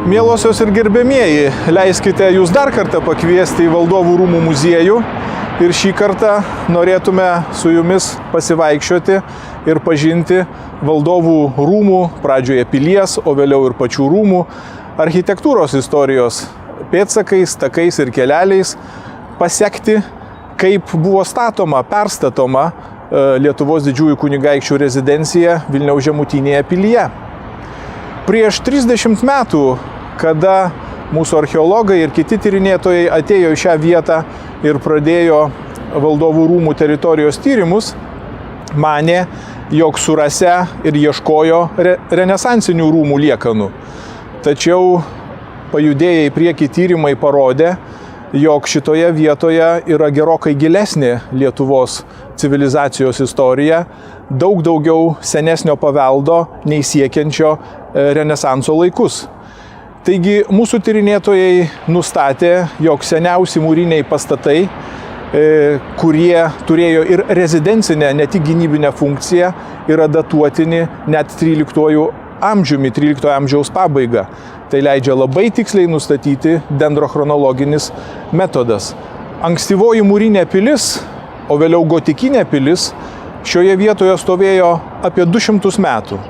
Mielosios ir gerbėmieji, leiskite jūs dar kartą pakviesti į Valdovų rūmų muziejų ir šį kartą norėtume su jumis pasivaikščioti ir pažinti Valdovų rūmų, pradžioje pilies, o vėliau ir pačių rūmų, architektūros istorijos pėdsakais, takais ir keleliais, pasekti, kaip buvo statoma, perstatoma Lietuvos didžiųjų kunigaikščių rezidencija Vilniaus Žemutinėje pilyje. Prieš 30 metų, kada mūsų archeologai ir kiti tyrinėtojai atėjo į šią vietą ir pradėjo Valdovų rūmų teritorijos tyrimus, manė, jog surase ir ieškojo renesansinių rūmų liekanų. Tačiau pajudėję į priekį tyrimai parodė, jog šitoje vietoje yra gerokai gilesnė Lietuvos civilizacijos istorija, daug daugiau senesnio paveldo nei siekiančio Renesanso laikus. Taigi mūsų tyrinėtojai nustatė, jog seniausi mūriniai pastatai, kurie turėjo ir rezidencinę, ne tik gynybinę funkciją, yra datuotini net 13 amžiumi, 13 amžiaus pabaiga. Tai leidžia labai tiksliai nustatyti dendrochronologinis metodas. Ankstyvoji mūrinė pilis, o vėliau gotikinė pilis, šioje vietoje stovėjo apie 200 metų.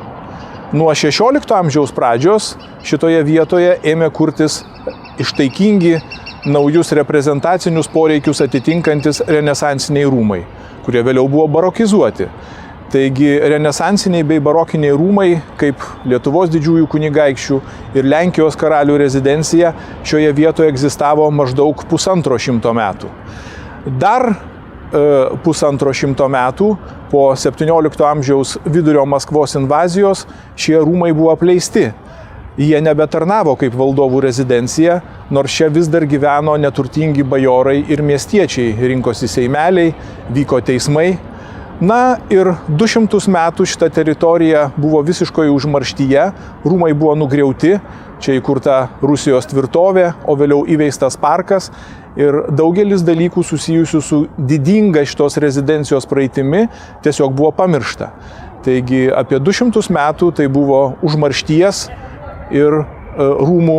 Nuo 16 amžiaus pradžios šitoje vietoje ėmė kurtis ištaikingi, naujus reprezentacinius poreikius atitinkantis renesansiniai rūmai, kurie vėliau buvo barokizuoti. Taigi renesansiniai bei barokiniai rūmai, kaip Lietuvos didžiųjų kunigaikščių ir Lenkijos karalių rezidencija, šioje vietoje egzistavo maždaug 150 metų. Dar 150 metų po 17 amžiaus vidurio Maskvos invazijos šie rūmai buvo apleisti. Jie nebetarnavo kaip valdovų rezidencija, nors čia vis dar gyveno neturtingi bajorai ir miestiečiai, rinkosi seimeliai, vyko teismai. Na ir 200 metų šita teritorija buvo visiškoje užmarštyje, rūmai buvo nugriauti, čia įkurta Rusijos tvirtovė, o vėliau įveistas parkas ir daugelis dalykų susijusių su didinga šitos rezidencijos praeitimi tiesiog buvo pamiršta. Taigi apie 200 metų tai buvo užmaršties ir rūmų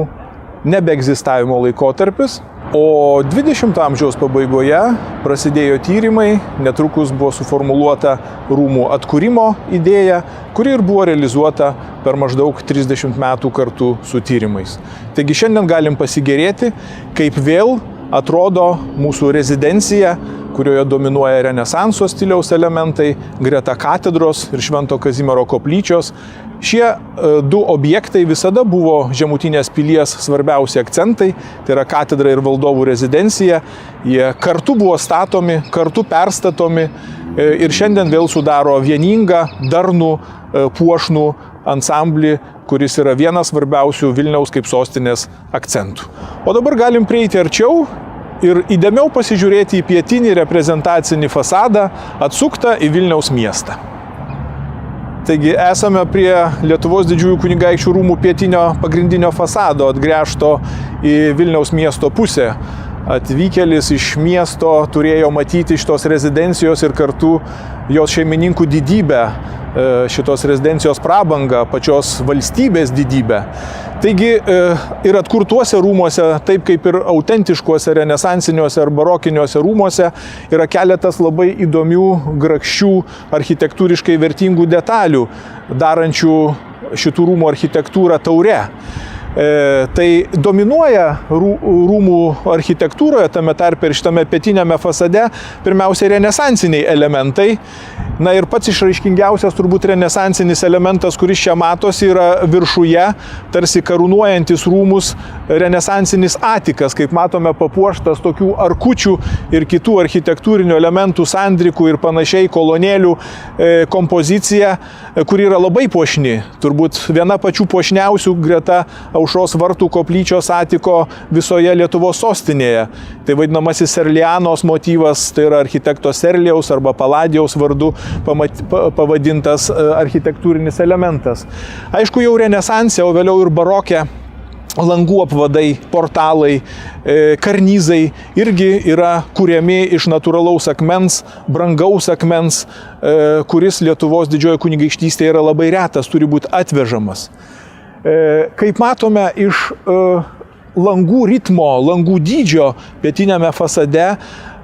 nebeegzistavimo laikotarpis. O 20 amžiaus pabaigoje prasidėjo tyrimai, netrukus buvo suformuluota rūmų atkūrimo idėja, kuri ir buvo realizuota per maždaug 30 metų kartu su tyrimais. Taigi šiandien galim pasigėrėti, kaip vėl atrodo mūsų rezidencija, kurioje dominuoja Renesanso stiliaus elementai, greta katedros ir Švento Kazimiero koplyčios. Šie du objektai visada buvo Žemutinės pilies svarbiausi akcentai, tai yra katedra ir valdovų rezidencija. Jie kartu buvo statomi, kartu perstatomi ir šiandien vėl sudaro vieningą, darnų, puošnų ansamblį, kuris yra vienas svarbiausių Vilniaus kaip sostinės akcentų. O dabar galim prieiti arčiau ir įdėmiau pasižiūrėti į pietinį reprezentacinį fasadą, atsuktą į Vilniaus miestą. Taigi esame prie Lietuvos didžiųjų kunigaikščių rūmų pietinio pagrindinio fasado, atgręžto į Vilniaus miesto pusę. Atvykėlis iš miesto turėjo matyti šitos rezidencijos ir kartu jos šeimininkų didybę, šitos rezidencijos prabangą, pačios valstybės didybę. Taigi ir atkurtuose rūmuose, taip kaip ir autentiškuose renesansiniuose ar barokiniuose rūmuose, yra keletas labai įdomių, grakščių, architektūriškai vertingų detalių, darančių šitų rūmų architektūrą taure. Tai dominuoja rūmų architektūroje, tame tarpe ir šitame pietiniame fasade, pirmiausia renesansiniai elementai. Na ir pats išraiškingiausias turbūt renesansinis elementas, kuris čia matosi, yra viršuje, tarsi karūnuojantis rūmus, renesansinis atikas, kaip matome, papuoštas tokių arkučių ir kitų architektūrinių elementų, sandrikų ir panašiai kolonėlių kompozicija, kuri yra labai puošni. Turbūt viena pačių puošniausių greta Aušros vartų koplyčios atiko visoje Lietuvos sostinėje. Tai vadinamasis Serlianos motyvas, tai yra architekto Serlijaus arba Paladijaus vardu pavadintas architektūrinis elementas. Aišku, jau renesanse, o vėliau ir baroke langų apvadai, portalai, karnizai irgi yra kuriami iš natūralaus akmens, brangaus akmens, kuris Lietuvos didžiojo kunigaikštystėje yra labai retas, turi būti atvežamas. Kaip matome iš langų ritmo, langų dydžio pietiniame fasade,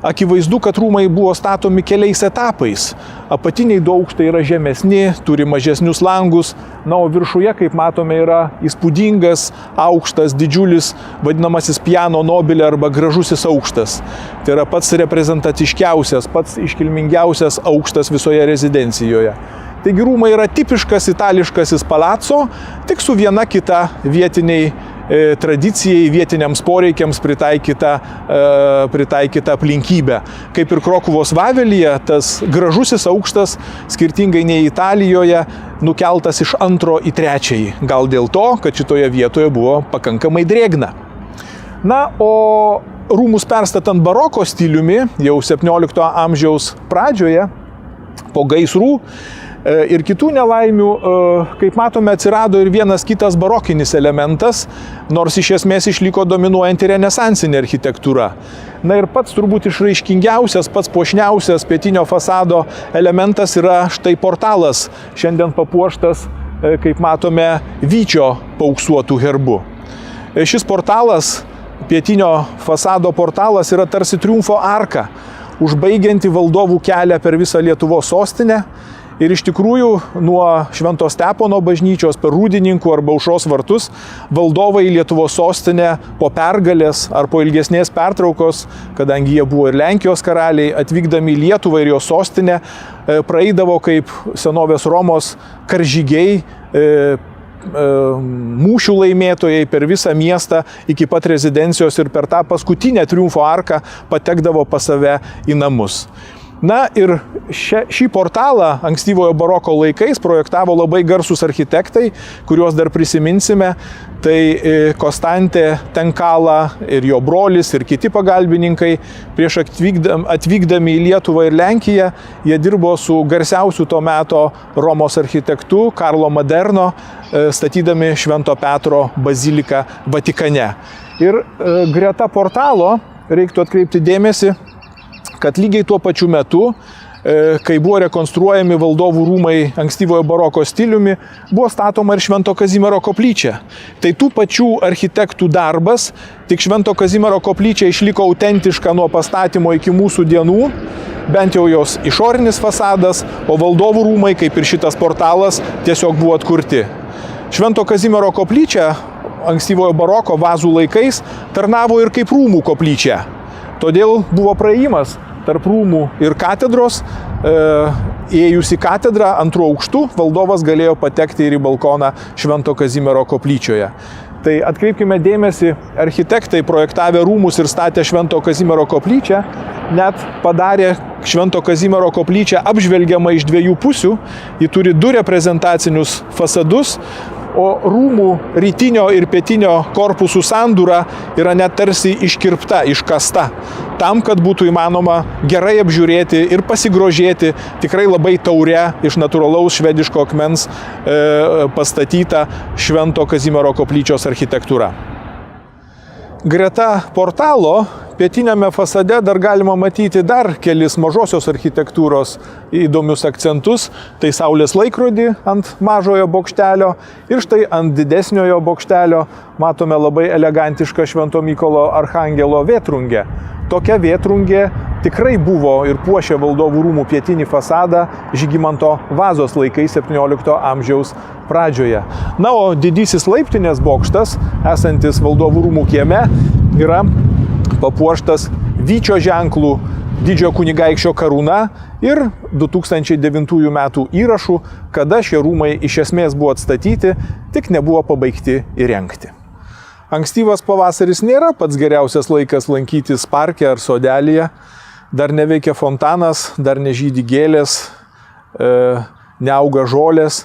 akivaizdu, kad rūmai buvo statomi keliais etapais. Apatiniai du aukštai yra žemesni, turi mažesnius langus, na, o viršuje, kaip matome, yra įspūdingas, aukštas, didžiulis, vadinamasis piano nobile arba gražusis aukštas. Tai yra pats reprezentatiškiausias, pats iškilmingiausias aukštas visoje rezidencijoje. Taigi rūmai yra tipiškas itališkasis palaco, tik su viena kita vietiniai tradicijai, vietiniams poreikiams pritaikyta aplinkybė. Kaip ir Krokuvos Vavelyje, tas gražusis aukštas, skirtingai nei Italijoje, nukeltas iš 2 į 3. Gal dėl to, kad šitoje vietoje buvo pakankamai drėgna. Na, o rūmus perstatant baroko stiliumi, jau 17 amžiaus pradžioje, po gaisrų ir kitų nelaimių, kaip matome, atsirado ir vienas kitas barokinis elementas, nors iš esmės išliko dominuojanti renesansinė architektūra. Na ir pats turbūt išraiškingiausias, pats puošniausias pietinio fasado elementas yra štai portalas, šiandien papuoštas, kaip matome, vyčio paauksuotų herbu. Šis portalas, pietinio fasado portalas, yra tarsi triumfo arka, užbaigianti valdovų kelią per visą Lietuvos sostinę. Ir iš tikrųjų nuo Švento Stepono bažnyčios per Rūdininkų arba Aušros vartus valdovai į Lietuvos sostinę po pergalės ar po ilgesnės pertraukos, kadangi jie buvo ir Lenkijos karaliai, atvykdami į Lietuvą ir jos sostinę, praeidavo kaip senovės Romos karžygiai, mūšių laimėtojai per visą miestą iki pat rezidencijos ir per tą paskutinę triumfo arką patekdavo pas save į namus. Na ir šį portalą ankstyvojo baroko laikais projektavo labai garsūs architektai, kuriuos dar prisiminsime. Tai Konstantė Tenkala ir jo brolis ir kiti pagalbininkai prieš atvykdami į Lietuvą ir Lenkiją, jie dirbo su garsiausiu to meto Romos architektu Karlo Maderno, statydami Švento Petro baziliką Vatikane. Ir greta portalo reiktų atkreipti dėmesį, kad lygiai tuo pačiu metu, kai buvo rekonstruojami valdovų rūmai ankstyvojo baroko stiliumi, buvo statoma ir Švento Kazimiero koplyčia. Tai tų pačių architektų darbas, tik Švento Kazimiero koplyčia išliko autentiška nuo pastatymo iki mūsų dienų, bent jau jos išorinis fasadas, o valdovų rūmai, kaip ir šitas portalas, tiesiog buvo atkurti. Švento Kazimiero koplyčia ankstyvojo baroko vazų laikais tarnavo ir kaip rūmų koplyčia. Todėl buvo praėjimas tarp rūmų ir katedros. Įėjus į katedrą 2 aukštų, valdovas galėjo patekti ir į balkoną Švento Kazimiero koplyčioje. Tai atkreipkime dėmesį, architektai projektavę rūmus ir statę Švento Kazimiero koplyčią, net padarė Švento Kazimiero koplyčią apžvelgiamą iš 2 pusių. Ji turi 2 reprezentacinius fasadus, o rūmų rytinio ir pietinio korpusų sandūra yra net tarsi iškirpta, iškasta, tam, kad būtų įmanoma gerai apžiūrėti ir pasigrožėti tikrai labai taure iš natūralaus švediško akmens pastatyta Švento Kazimiero koplyčios architektūra. Greta portalo pietiniame fasade dar galima matyti dar kelis mažosios architektūros įdomius akcentus. Tai saulės laikrodį ant mažojo bokštelio ir štai ant didesniojo bokštelio matome labai elegantišką Švento Mykolo Archangelo vėtrungę. Tokia vėtrungė tikrai buvo ir puošė valdovų rūmų pietinį fasadą Žygimanto Vazos laikais 17 amžiaus pradžioje. Na, o didysis laiptinės bokštas, esantis valdovų rūmų kieme, yra papuoštas vyčio ženklų didžiojo kunigaikščio karūna ir 2009 metų įrašų, kada šie rūmai iš esmės buvo atstatyti, tik nebuvo pabaigti įrengti. Ankstyvas pavasaris nėra pats geriausias laikas lankytis parke ar sodelyje. Dar neveikia fontanas, dar nežydi gėlės, neauga žolės.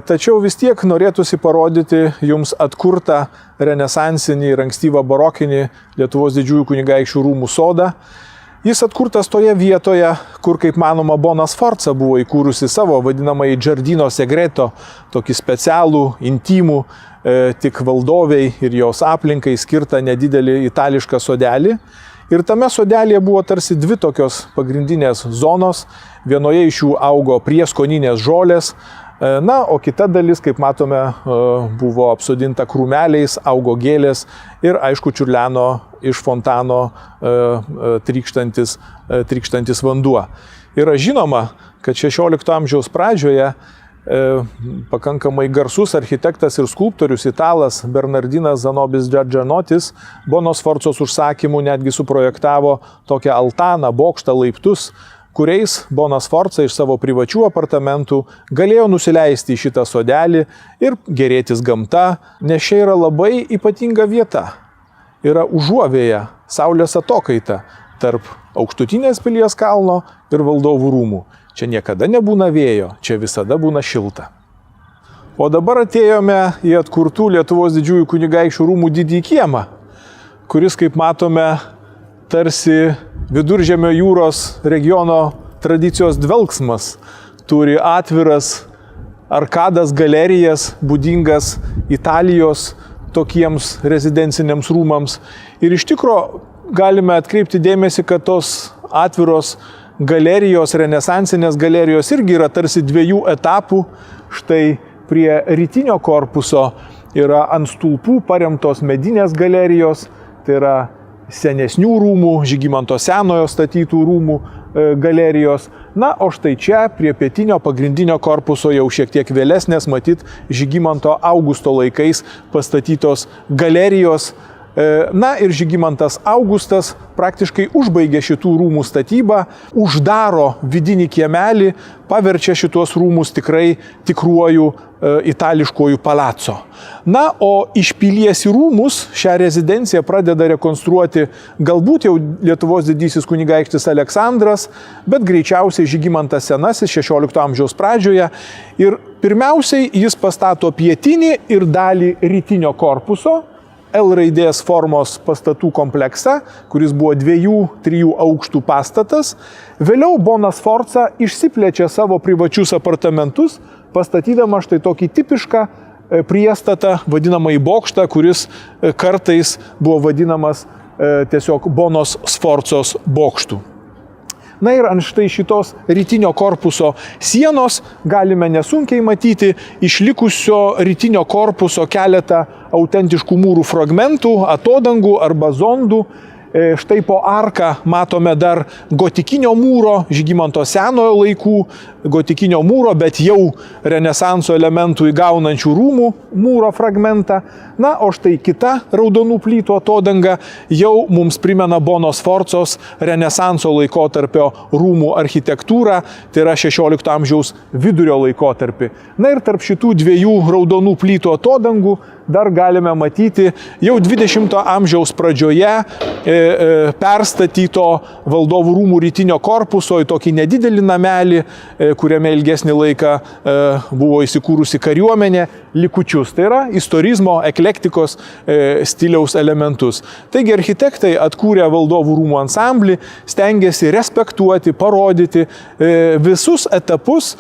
Tačiau vis tiek norėtųsi parodyti jums atkurtą renesansinį ir ankstyvą barokinį Lietuvos didžiųjų kunigaikščių rūmų sodą. Jis atkurtas toje vietoje, kur, kaip manoma, Bona Sforza buvo įkūrusi savo vadinamąjį Giardino Segreto, tokį specialų, intimų, tik valdoviai ir jos aplinkai skirtą nedidelį itališką sodelį. Ir tame sodelėje buvo tarsi 2 tokios pagrindinės zonos. Vienoje iš jų augo prieskoninės žolės, Na, o kita dalis, kaip matome, buvo apsodinta krūmeliais, augo gėlės ir, aišku, čiurleno iš fontano trykštantis vanduo. Yra žinoma, kad 16 amžiaus pradžioje pakankamai garsus architektas ir skulptorius italas Bernardinas Zanobis Džardžanotis Bonos Sforcos užsakymu netgi suprojektavo tokią altaną, bokštą, laiptus, kuriais Bonas Sforca iš savo privačių apartamentų galėjo nusileisti į šitą sodelį ir gėrėtis gamta, nes čia yra labai ypatinga vieta. Yra užuovėja, saulės atokaita tarp aukštutinės pilies kalno ir valdovų rūmų. Čia niekada nebūna vėjo, čia visada būna šilta. O dabar atėjome į atkurtų Lietuvos didžiųjų kunigaikščių rūmų didįjį kiemą, kuris, kaip matome, tarsi Viduržemio jūros regiono tradicijos dvelksmas. Turi atviras arkadas, galerijas, būdingas Italijos tokiems rezidenciniams rūmams. Ir iš tikro galime atkreipti dėmesį, kad tos atviros galerijos, renesansinės galerijos irgi yra tarsi dviejų etapų. Štai prie rytinio korpuso yra ant stulpų paremtos medinės galerijos, tai yra senesnių rūmų, Žygimanto Senojo statytų rūmų galerijos. Na, o štai čia prie pietinio pagrindinio korpuso jau šiek tiek vėlesnės, matyt, Žygimanto Augusto laikais pastatytos galerijos. Na ir Žygimantas Augustas praktiškai užbaigė šitų rūmų statybą, uždaro vidinį kiemelį, paverčia šitos rūmus tikrai tikruoju itališkojų palaco. Na, o iš pilies į rūmus šią rezidenciją pradeda rekonstruoti galbūt jau Lietuvos didysis kunigaikštis Aleksandras, bet greičiausiai Žygimantas Senasis 16 amžiaus pradžioje. Ir pirmiausiai jis pastato pietinį ir dalį rytinio korpuso, L raidės formos pastatų kompleksą, kuris buvo 2-3 aukštų pastatas. Vėliau Bonas Sforca išsiplečia savo privačius apartamentus, pastatydama štai tokį tipišką priestatą, vadinamąjį bokštą, kuris kartais buvo vadinamas tiesiog Bonos Sforcos bokštų. Na ir ant štai šitos rytinio korpuso sienos galime nesunkiai matyti išlikusio rytinio korpuso keletą autentiškų mūrų fragmentų, atodangų arba zondų. Štai po arką matome dar gotikinio mūro, Žygimanto Senojo laikų gotikinio mūro, bet jau renesanso elementų įgaunančių rūmų mūro fragmentą. Na, o štai kita raudonų plytų atodanga jau mums primena Bonos Sforcos renesanso laikotarpio rūmų architektūrą, tai yra 16 amžiaus vidurio laikotarpį. Na ir tarp šitų dviejų raudonų plytų atodangų dar galime matyti jau 20 amžiaus pradžioje perstatyto valdovų rūmų rytinio korpuso į tokį nedidelį namelį, kuriame ilgesnį laiką buvo įsikūrusi kariuomenė, likučius. Tai yra istorizmo, eklektikos stiliaus elementus. Taigi architektai atkūrė valdovų rūmų ansamblį, stengiasi respektuoti, parodyti visus etapus,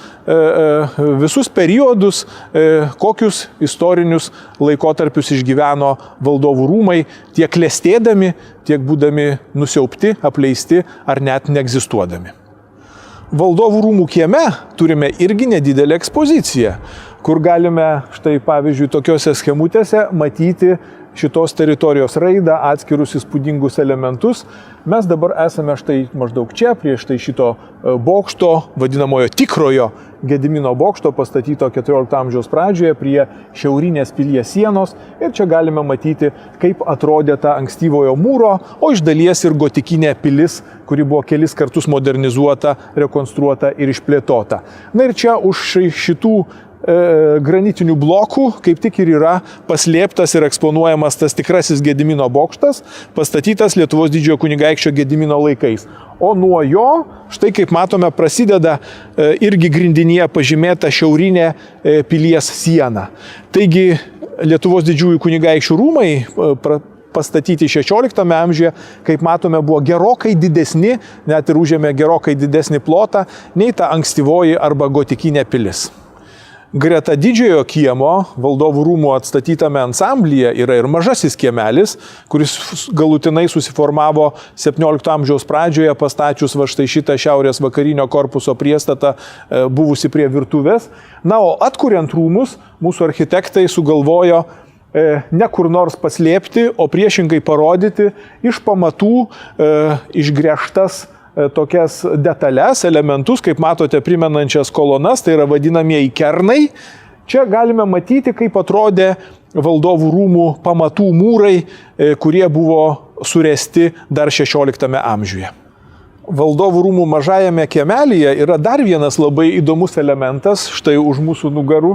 visus periodus, kokius istorinius laikotarpius išgyveno valdovų rūmai, tiek klestėdami, tiek būdami nusiaubti, apleisti ar net neegzistuodami. Valdovų rūmų kieme turime irgi nedidelę ekspoziciją, kur galime štai pavyzdžiui tokiose schemutėse matyti šitos teritorijos raidą, atskirus įspūdingus elementus. Mes dabar esame štai maždaug čia, prie štai šito bokšto, vadinamojo tikrojo Gedimino bokšto, pastatyto 14 amžiaus pradžioje prie šiaurinės pilies sienos. Ir čia galime matyti, kaip atrodė ta ankstyvojo mūro, o iš dalies ir gotikinė pilis, kuri buvo kelis kartus modernizuota, rekonstruota ir išplėtota. Na ir čia už šitų granitinių blokų kaip tik ir yra paslėptas ir eksponuojamas tas tikrasis Gedimino bokštas, pastatytas Lietuvos didžiojo kunigaikščio Gedimino laikais. O nuo jo, štai kaip matome, prasideda irgi grindinyje pažymėta šiaurinė pilies siena. Taigi Lietuvos didžiųjų kunigaikščių rūmai pastatyti 16 amžiuje, kaip matome, buvo gerokai didesni, net ir užėmė gerokai didesnį plotą nei ta ankstyvoji arba gotikinė pilis. Greta didžiojo kiemo valdovų rūmų atstatytame ansamblyje yra ir mažasis kiemelis, kuris galutinai susiformavo 17 amžiaus pradžioje pastačius va štai šitą šiaurės vakarinio korpuso priestatą buvusi prie virtuvės. Na, o atkuriant rūmus, mūsų architektai sugalvojo ne kur nors paslėpti, o priešingai parodyti iš pamatų išgręžtas tokias detalės, elementus, kaip matote, primenančias kolonas, tai yra vadinamieji kernai. Čia galime matyti, kaip atrodė valdovų rūmų pamatų mūrai, kurie buvo suresti dar 16 amžiuje. Valdovų rūmų mažajame kiemelyje yra dar vienas labai įdomus elementas, štai už mūsų nugarų.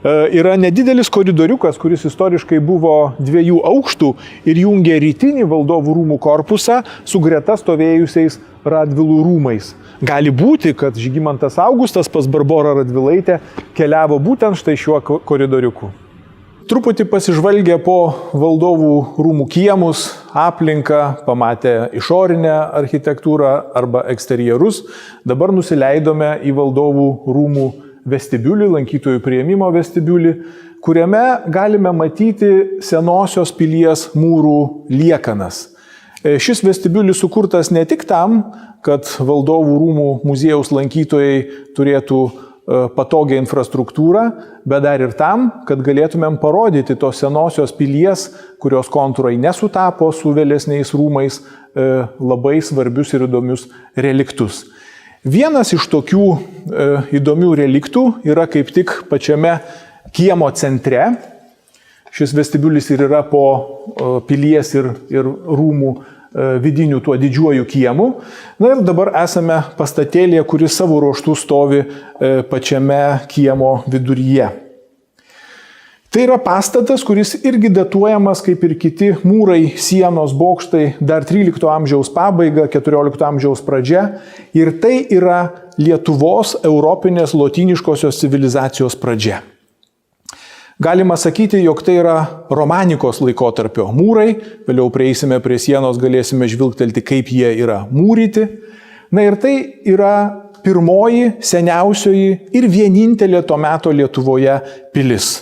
Yra nedidelis koridoriukas, kuris istoriškai buvo 2 aukštų ir jungė rytinį valdovų rūmų korpusą su greta stovėjusiais Radvilų rūmais. Gali būti, kad Žygimantas Augustas pas Barborą Radvilaitę keliavo būtent štai šiuo koridoriuku. Truputį pasižvalgę po valdovų rūmų kiemus, aplinką, pamatę išorinę architektūrą arba eksterjerus, dabar nusileidome į valdovų rūmų vestibiulį, lankytojų priėmimo vestibiulį, kuriame galime matyti senosios pilies mūrų liekanas. Šis vestibiulis sukurtas ne tik tam, kad valdovų rūmų muziejaus lankytojai turėtų patogią infrastruktūrą, bet dar ir tam, kad galėtumėm parodyti tos senosios pilies, kurios kontūrai nesutapo su vėlesniais rūmais, labai svarbius ir įdomius reliktus. Vienas iš tokių įdomių reliktų yra kaip tik pačiame kiemo centre. Šis vestibiulis ir yra po pilies ir rūmų vidinių tuo didžiuoju kiemu. Na ir dabar esame pastatėlėje, kuris savo ruožtų stovi pačiame kiemo viduryje. Tai yra pastatas, kuris irgi datuojamas kaip ir kiti mūrai, sienos, bokštai, dar 13 amžiaus pabaiga, 14 amžiaus pradžia. Ir tai yra Lietuvos europinės lotyniškosios civilizacijos pradžia. Galima sakyti, jog tai yra romanikos laikotarpio mūrai, vėliau prieisime prie sienos, galėsime žvilgtelti, kaip jie yra mūryti. Na ir tai yra pirmoji, seniausioji ir vienintelė to meto Lietuvoje pilis.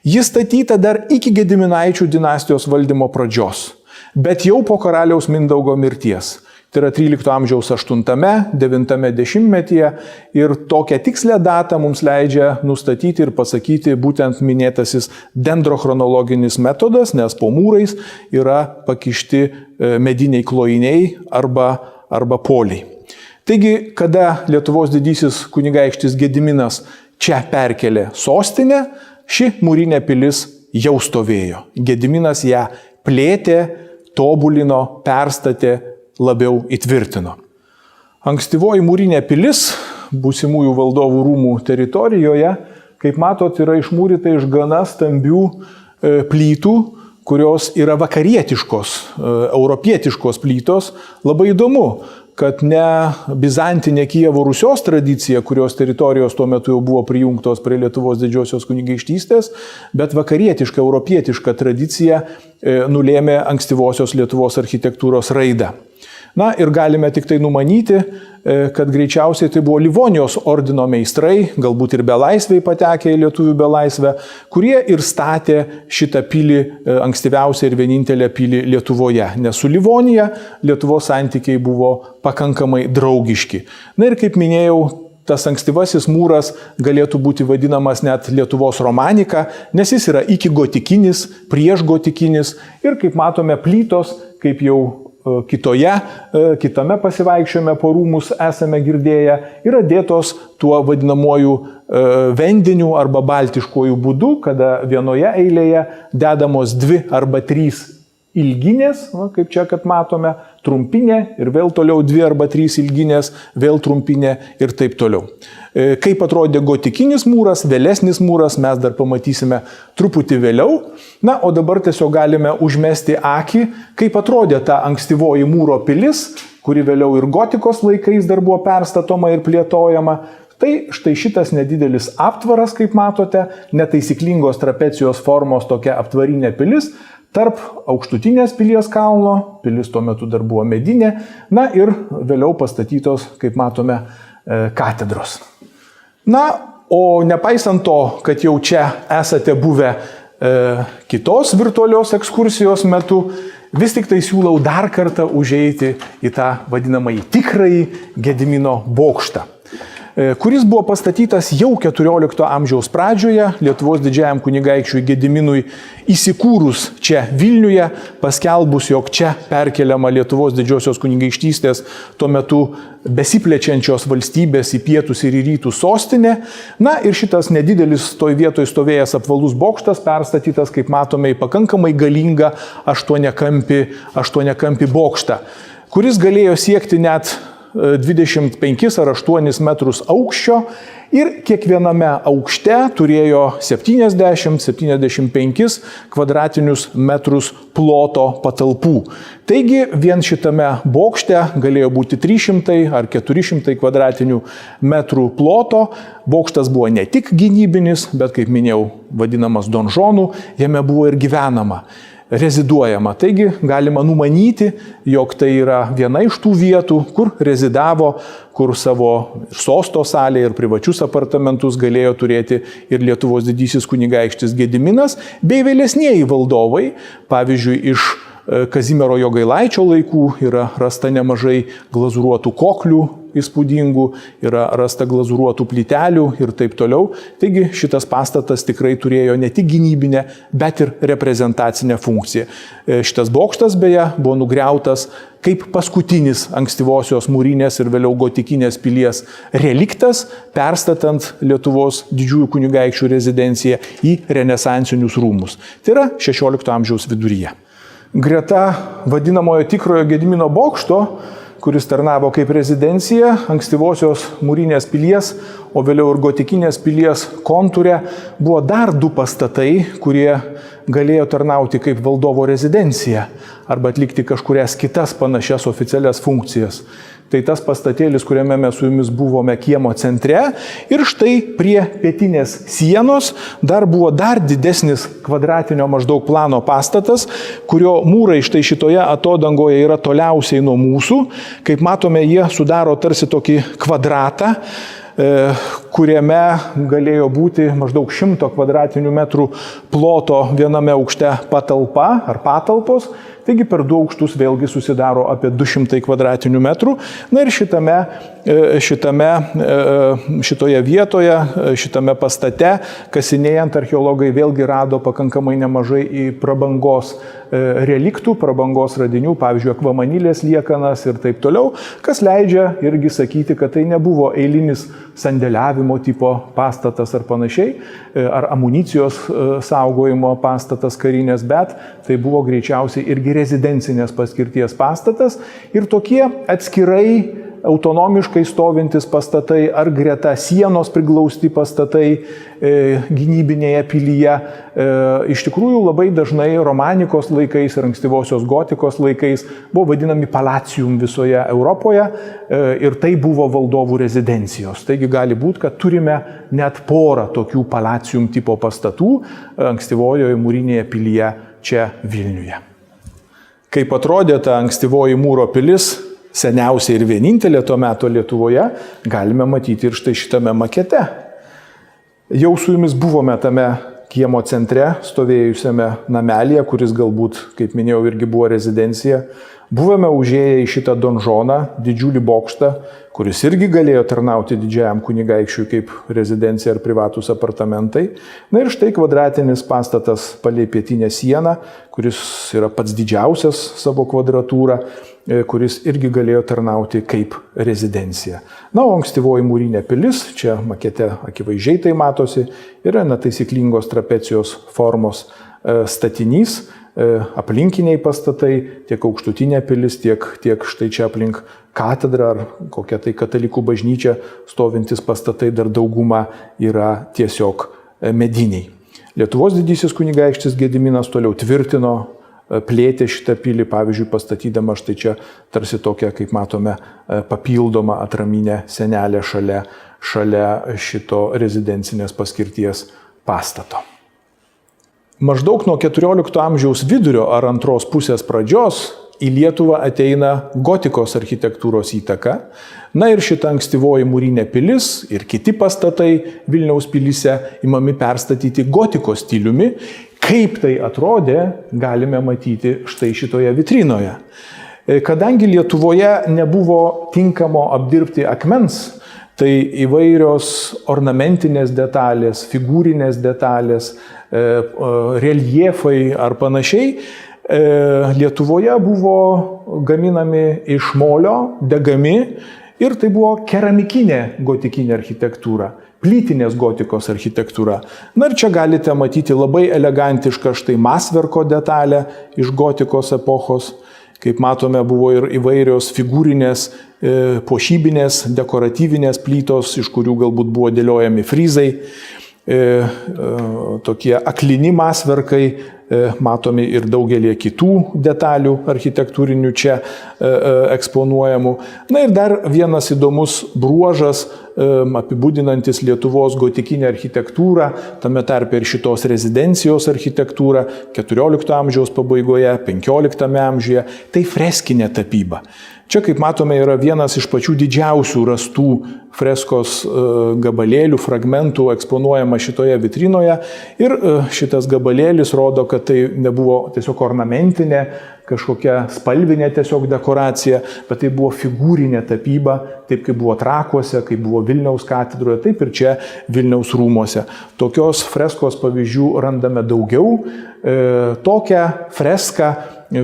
Jis statyta dar iki Gediminaičių dinastijos valdymo pradžios, bet jau po karaliaus Mindaugo mirties. Tai yra 13 amžiaus 8-9 dešimtmetyje ir tokią tikslę datą mums leidžia nustatyti ir pasakyti būtent minėtasis dendrochronologinis metodas, nes po mūrais yra pakišti mediniai klojiniai arba poliai. Taigi, kada Lietuvos didysis kunigaikštis Gediminas čia perkelė sostinę, ši mūrinė pilis jau stovėjo. Gediminas ją plėtė, tobulino, perstatė, labiau įtvirtino. Ankstyvoji mūrinė pilis būsimųjų valdovų rūmų teritorijoje, kaip matot, yra išmūryta iš gana stambių plytų, kurios yra vakarietiškos, europietiškos plytos. Labai įdomu, kad ne bizantinė Kijevo Rusios tradicija, kurios teritorijos tuo metu jau buvo prijungtos prie Lietuvos didžiosios kunigaikštystės, bet vakarietiška, europietiška tradicija nulėmė ankstyvosios Lietuvos architektūros raidą. Na ir galime tik tai numanyti, kad greičiausiai tai buvo Livonijos ordino meistrai, galbūt ir belaisviai patekę į lietuvių belaisvę, kurie ir statė šitą pilį, ankstyviausią ir vienintelę pilį Lietuvoje. Nes su Livonija Lietuvos santykiai buvo pakankamai draugiški. Na ir kaip minėjau, tas ankstyvasis mūras galėtų būti vadinamas net Lietuvos romanika, nes jis yra iki gotikinis, prieš gotikinis ir kaip matome plytos, kaip jau kitame pasivaikščiojime po rūmus esame girdėję, yra dėtos tuo vadinamuoju vendiniu arba baltiškuoju būdu, kada vienoje eilėje dedamos 2 arba 3 ilginės, kaip čia, kad matome, trumpinė ir vėl toliau 2 arba 3 ilginės, vėl trumpinė ir taip toliau. Kaip atrodė gotikinis mūras, vėlesnis mūras, mes dar pamatysime truputį vėliau. Na, o dabar tiesiog galime užmesti akį, kaip atrodė ta ankstyvoji mūro pilis, kuri vėliau ir gotikos laikais dar buvo perstatoma ir plėtojama. Tai štai šitas nedidelis aptvaras, kaip matote, netaisyklingos trapecijos formos tokia aptvarinė pilis, tarp aukštutinės pilies kalno, pilis tuo metu dar buvo medinė, na ir vėliau pastatytos, kaip matome, katedros. Na, O nepaisant to, kad jau čia esate buvę kitos virtualios ekskursijos metu, vis tik tai siūlau dar kartą užeiti į tą vadinamąjį tikrąjį Gedimino bokštą, kuris buvo pastatytas jau 14 amžiaus pradžioje Lietuvos didžiajam kunigaikščiui Gediminui įsikūrus čia Vilniuje, paskelbus, jog čia perkeliama Lietuvos didžiosios kunigaikštystės tuo metu besiplečiančios valstybės į pietus ir į rytus sostinė. Na ir šitas nedidelis toj vietoj stovėjęs apvalus bokštas perstatytas, kaip matome, į pakankamai galingą aštuoniakampį bokštą, kuris galėjo siekti net 25 ar 8 metrus aukščio ir kiekviename aukšte turėjo 70-75 kvadratinius metrus ploto patalpų. Taigi vien šitame bokšte galėjo būti 300 ar 400 kvadratinių metrų ploto. Bokštas buvo ne tik gynybinis, bet, kaip minėjau, vadinamas donžonu, jame buvo ir gyvenama, reziduojama. Taigi galima numanyti, jog tai yra viena iš tų vietų, kur rezidavo, kur savo sosto salę ir privačius apartamentus galėjo turėti ir Lietuvos didysis kunigaikštis Gediminas, bei vėlesnieji valdovai. Pavyzdžiui, iš Kazimiero Jogailaičio laikų yra rasta nemažai glazūruotų koklių įspūdingų, yra rasta glazūruotų plytelių ir taip toliau. Taigi šitas pastatas tikrai turėjo ne tik gynybinę, bet ir reprezentacinę funkciją. Šitas bokštas beje buvo nugriautas kaip paskutinis ankstyvosios mūrinės ir vėliau gotikinės pilies reliktas, perstatant Lietuvos didžiųjų kunigaikščių rezidenciją į renesansinius rūmus. Tai yra 16 amžiaus viduryje. Greta vadinamojo tikrojo Gedimino bokšto, kuris tarnavo kaip rezidencija ankstyvosios mūrinės pilies, o vėliau ir gotikinės pilies kontūre, buvo dar 2 pastatai, kurie galėjo tarnauti kaip valdovo rezidencija arba atlikti kažkurias kitas panašias oficialias funkcijas. Tai tas pastatėlis, kuriame mes su jumis buvome kiemo centre, ir štai prie pietinės sienos dar buvo dar didesnis kvadratinio maždaug plano pastatas, kurio mūrai štai šitoje atodangoje yra toliausiai nuo mūsų. Kaip matome, jie sudaro tarsi tokį kvadratą, kuriame galėjo būti maždaug 100 kvadratinių metrų ploto viename aukšte patalpa ar patalpos. Taigi per 2 aukštus vėlgi susidaro apie 200 kvadratinių metrų. Na ir šitoje vietoje, šitame pastate, kasinėjant, archeologai vėlgi rado pakankamai nemažai į prabangos reliktų, prabangos radinių, pavyzdžiui, akvamanilės liekanas ir taip toliau, kas leidžia irgi sakyti, kad tai nebuvo eilinis sandėliavimo tipo pastatas ar panašiai, ar amunicijos saugojimo pastatas karinės, bet tai buvo greičiausiai irgi rezidencinės paskirties pastatas ir tokie atskirai autonomiškai stovintis pastatai ar greta sienos priglausti pastatai gynybinėje pilyje iš tikrųjų labai dažnai romanikos laikais ir ankstyvosios gotikos laikais buvo vadinami palacium visoje Europoje ir tai buvo valdovų rezidencijos. Taigi gali būti, kad turime net porą tokių palacium tipo pastatų ankstyvojoje mūrinėje pilyje čia Vilniuje. Kaip atrodė ta ankstyvoji mūro pilis, seniausia ir vienintelė tuo metu Lietuvoje, galime matyti ir štai šitame makete. Jau su jumis buvome tame kiemo centre, stovėjusiame namelėje, kuris galbūt, kaip minėjau, irgi buvo rezidencija. Buvome užėję į šitą donžoną, didžiulį bokštą, kuris irgi galėjo tarnauti didžiajam kunigaikščiui kaip rezidencija ar privatus apartamentai. Na ir štai kvadratinis pastatas palei pietinę sieną, kuris yra pats didžiausias savo kvadratūrą, kuris irgi galėjo tarnauti kaip rezidencija. Na, o ankstyvoji mūrinė pilis, čia makete akivaizdžiai tai matosi, yra netaisyklingos trapecijos formos statinys, aplinkiniai pastatai, tiek aukštutinė pilis, tiek štai čia aplink katedrą ar kokia tai katalikų bažnyčia stovintis pastatai, dar dauguma yra tiesiog mediniai. Lietuvos didysis kunigaikštis Gediminas toliau tvirtino, plėtė šitą pilį, pavyzdžiui, pastatydama štai čia tarsi tokią, kaip matome, papildomą atraminę senelę šalia šito rezidencinės paskirties pastato. Maždaug nuo 14 amžiaus vidurio ar antros pusės pradžios į Lietuvą ateina gotikos architektūros įtaka. Na ir šita ankstyvoji mūrinė pilis ir kiti pastatai Vilniaus pilyse imami perstatyti gotikos stiliumi. Kaip tai atrodė, galime matyti štai šitoje vitrinoje. Kadangi Lietuvoje nebuvo tinkamo apdirbti akmens, tai įvairios ornamentinės detalės, figūrinės detalės, reljefai ar panašiai, Lietuvoje buvo gaminami iš molio, degami ir tai buvo keramikinė gotikinė architektūra, plytinės gotikos architektūra. Na ir čia galite matyti labai elegantišką štai masverko detalę iš gotikos epochos. Kaip matome, buvo ir įvairios figūrinės, puošybinės, dekoratyvinės plytos, iš kurių galbūt buvo dėliojami fryzai. Tokie aklini masverkai, matomi ir daugelį kitų detalių architektūrinių čia eksponuojamų. Na ir dar vienas įdomus bruožas, apibūdinantis Lietuvos gotikinę architektūrą, tame tarpe ir šitos rezidencijos architektūrą 14 amžiaus pabaigoje, 15 amžiuje, tai freskinė tapyba. Čia, kaip matome, yra vienas iš pačių didžiausių rastų freskos gabalėlių, fragmentų eksponuojama šitoje vitrinoje. Ir šitas gabalėlis rodo, kad tai nebuvo tiesiog ornamentinė, kažkokia spalvinė tiesiog dekoracija, bet tai buvo figūrinė tapyba, taip kaip buvo Trakuose, kaip buvo Vilniaus katedroje, taip ir čia Vilniaus rūmuose. Tokios freskos pavyzdžių randame daugiau. Tokią freską,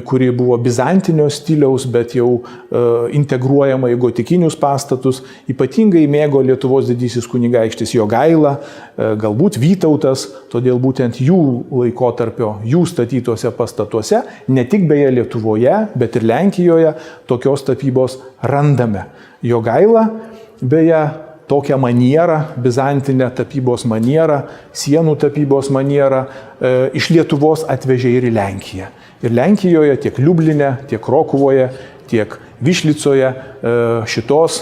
kuri buvo bizantinio stiliaus, bet jau integruojama į gotikinius pastatus, ypatingai mėgo Lietuvos didysis kunigaikštis Jogaila, galbūt Vytautas, todėl būtent jų laikotarpio, jų statytose pastatuose, ne tik beje Lietuvoje, bet ir Lenkijoje, tokios tapybos randame. Jogaila, beje, tokią manierą, bizantinę tapybos manierą, sienų tapybos manierą iš Lietuvos atvežė ir į Lenkiją. Ir Lenkijoje, tiek Liubline, tiek Krokuvoje, tiek Višlicoje šitos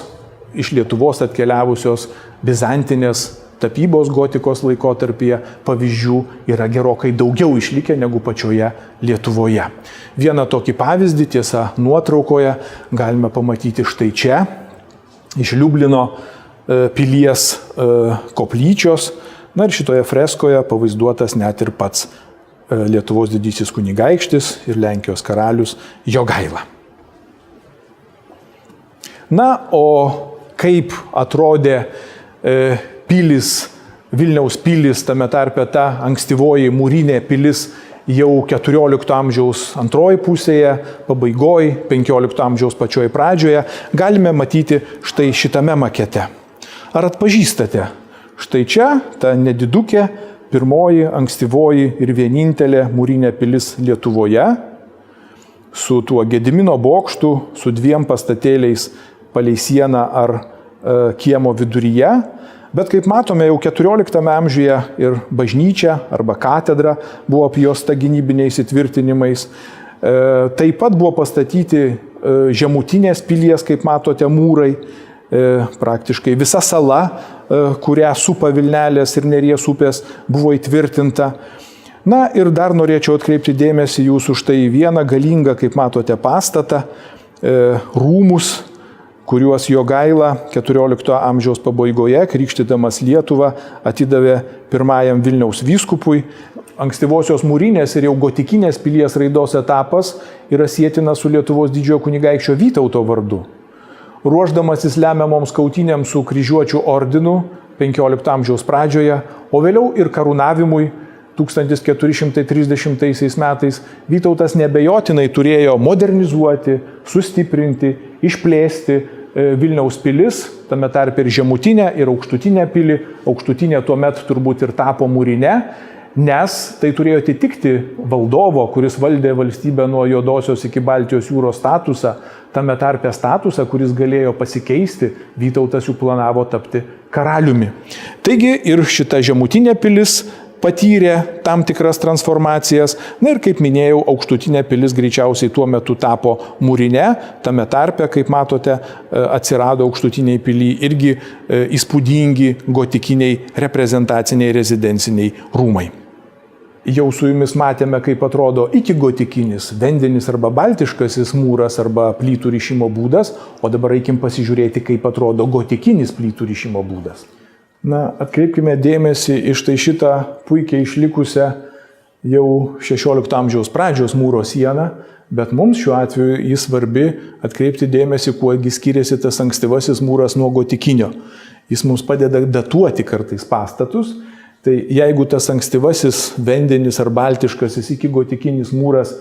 iš Lietuvos atkeliavusios bizantinės tapybos gotikos laikotarpyje pavyzdžių yra gerokai daugiau išlikę negu pačioje Lietuvoje. Vieną tokį pavyzdį, tiesa, nuotraukoje galime pamatyti štai čia, iš Liublino pilies koplyčios. Na ir šitoje freskoje pavaizduotas net ir pats Lietuvos didysis kunigaikštis ir Lenkijos karalius Jogaila. Na, o kaip atrodė pilis, Vilniaus pilis, tame tarpe ta ankstyvoji mūrinė pilis jau 14 amžiaus antroji pusėje, pabaigoje, 15 amžiaus pačioje pradžioje, galime matyti štai šitame makete. Ar atpažįstate? Štai čia ta nedidukė, pirmoji, ankstyvoji ir vienintelė mūrinė pilis Lietuvoje, su tuo Gedimino bokštu, su dviem pastatėliais palei sieną ar kiemo viduryje. Bet kaip matome, jau 14 amžiuje ir bažnyčia arba katedra buvo apjuosta gynybiniais įtvirtinimais. Taip pat buvo pastatyti žemutinės pilies, kaip matote, mūrai. Praktiškai visa sala, kurią supa Vilnelės ir Neries upės, buvo įtvirtinta. Na ir dar norėčiau atkreipti dėmesį jūsų štai vieną galingą, kaip matote, pastatą, rūmus, kuriuos Jogaila 14 amžiaus pabaigoje, krikštydamas Lietuvą, atidavė pirmajam Vilniaus vyskupui. Ankstyvosios mūrinės ir jau gotikinės pilies raidos etapas yra sietinas su Lietuvos didžiojo kunigaikščio Vytauto vardu. Ruošdamasis lemiamoms kautynėms su kryžiuočių ordinu 15 amžiaus pradžioje, o vėliau ir karūnavimui 1430 metais, Vytautas nebejotinai turėjo modernizuoti, sustiprinti, išplėsti Vilniaus pilis, tame tarpe ir žemutinę ir aukštutinę pilį. Aukštutinė tuomet turbūt ir tapo mūrine, nes tai turėjo atitikti valdovo, kuris valdė valstybę nuo Juodosios iki Baltijos jūros statusą, tame tarpe statusą, kuris galėjo pasikeisti, Vytautas jų planavo tapti karaliumi. Taigi ir šita žemutinė pilis patyrė tam tikras transformacijas. Na ir kaip minėjau, aukštutinė pilis greičiausiai tuo metu tapo mūrine, tame tarpe, kaip matote, atsirado aukštutiniai pily irgi įspūdingi gotikiniai reprezentaciniai rezidenciniai rūmai. Jau su jumis matėme, kaip atrodo iki gotikinis, vendinis arba baltiškasis mūras arba plytų rišimo būdas, o dabar eikim pasižiūrėti, kaip atrodo gotikinis plytų rišimo būdas. Na, atkreipkime dėmesį iš tai šitą puikiai išlikusią jau 16 amžiaus pradžios mūro sieną, bet mums šiuo atveju jis svarbi atkreipti dėmesį, kuogi skiriasi tas ankstyvasis mūras nuo gotikinio. Jis mums padeda datuoti kartais pastatus. Tai jeigu tas ankstyvasis vendinis ar baltiškasis iki gotikinis mūras,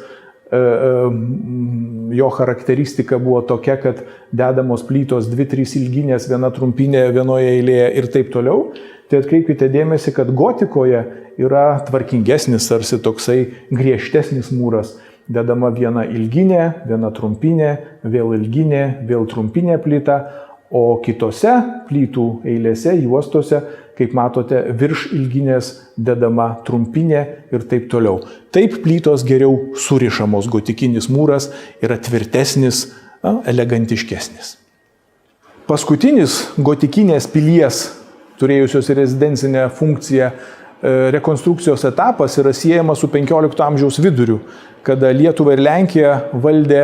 jo charakteristika buvo tokia, kad dedamos plytos 2-3 ilginės, viena trumpinė vienoje eilėje ir taip toliau, tai atkreipkite dėmesį, kad gotikoje yra tvarkingesnis, tarsi toksai griežtesnis mūras. Dedama viena ilginė, viena trumpinė, vėl ilginė, vėl trumpinė plyta, o kitose plytų eilėse, juostose, kaip matote, virš ilginės dedama trumpinė ir taip toliau. Taip plytos geriau surišamos, gotikinis mūras yra tvirtesnis, elegantiškesnis. Paskutinis gotikinės pilies, turėjusios rezidencinę funkciją, rekonstrukcijos etapas yra siejamas su 15 amžiaus viduriu, kada Lietuvą ir Lenkiją valdė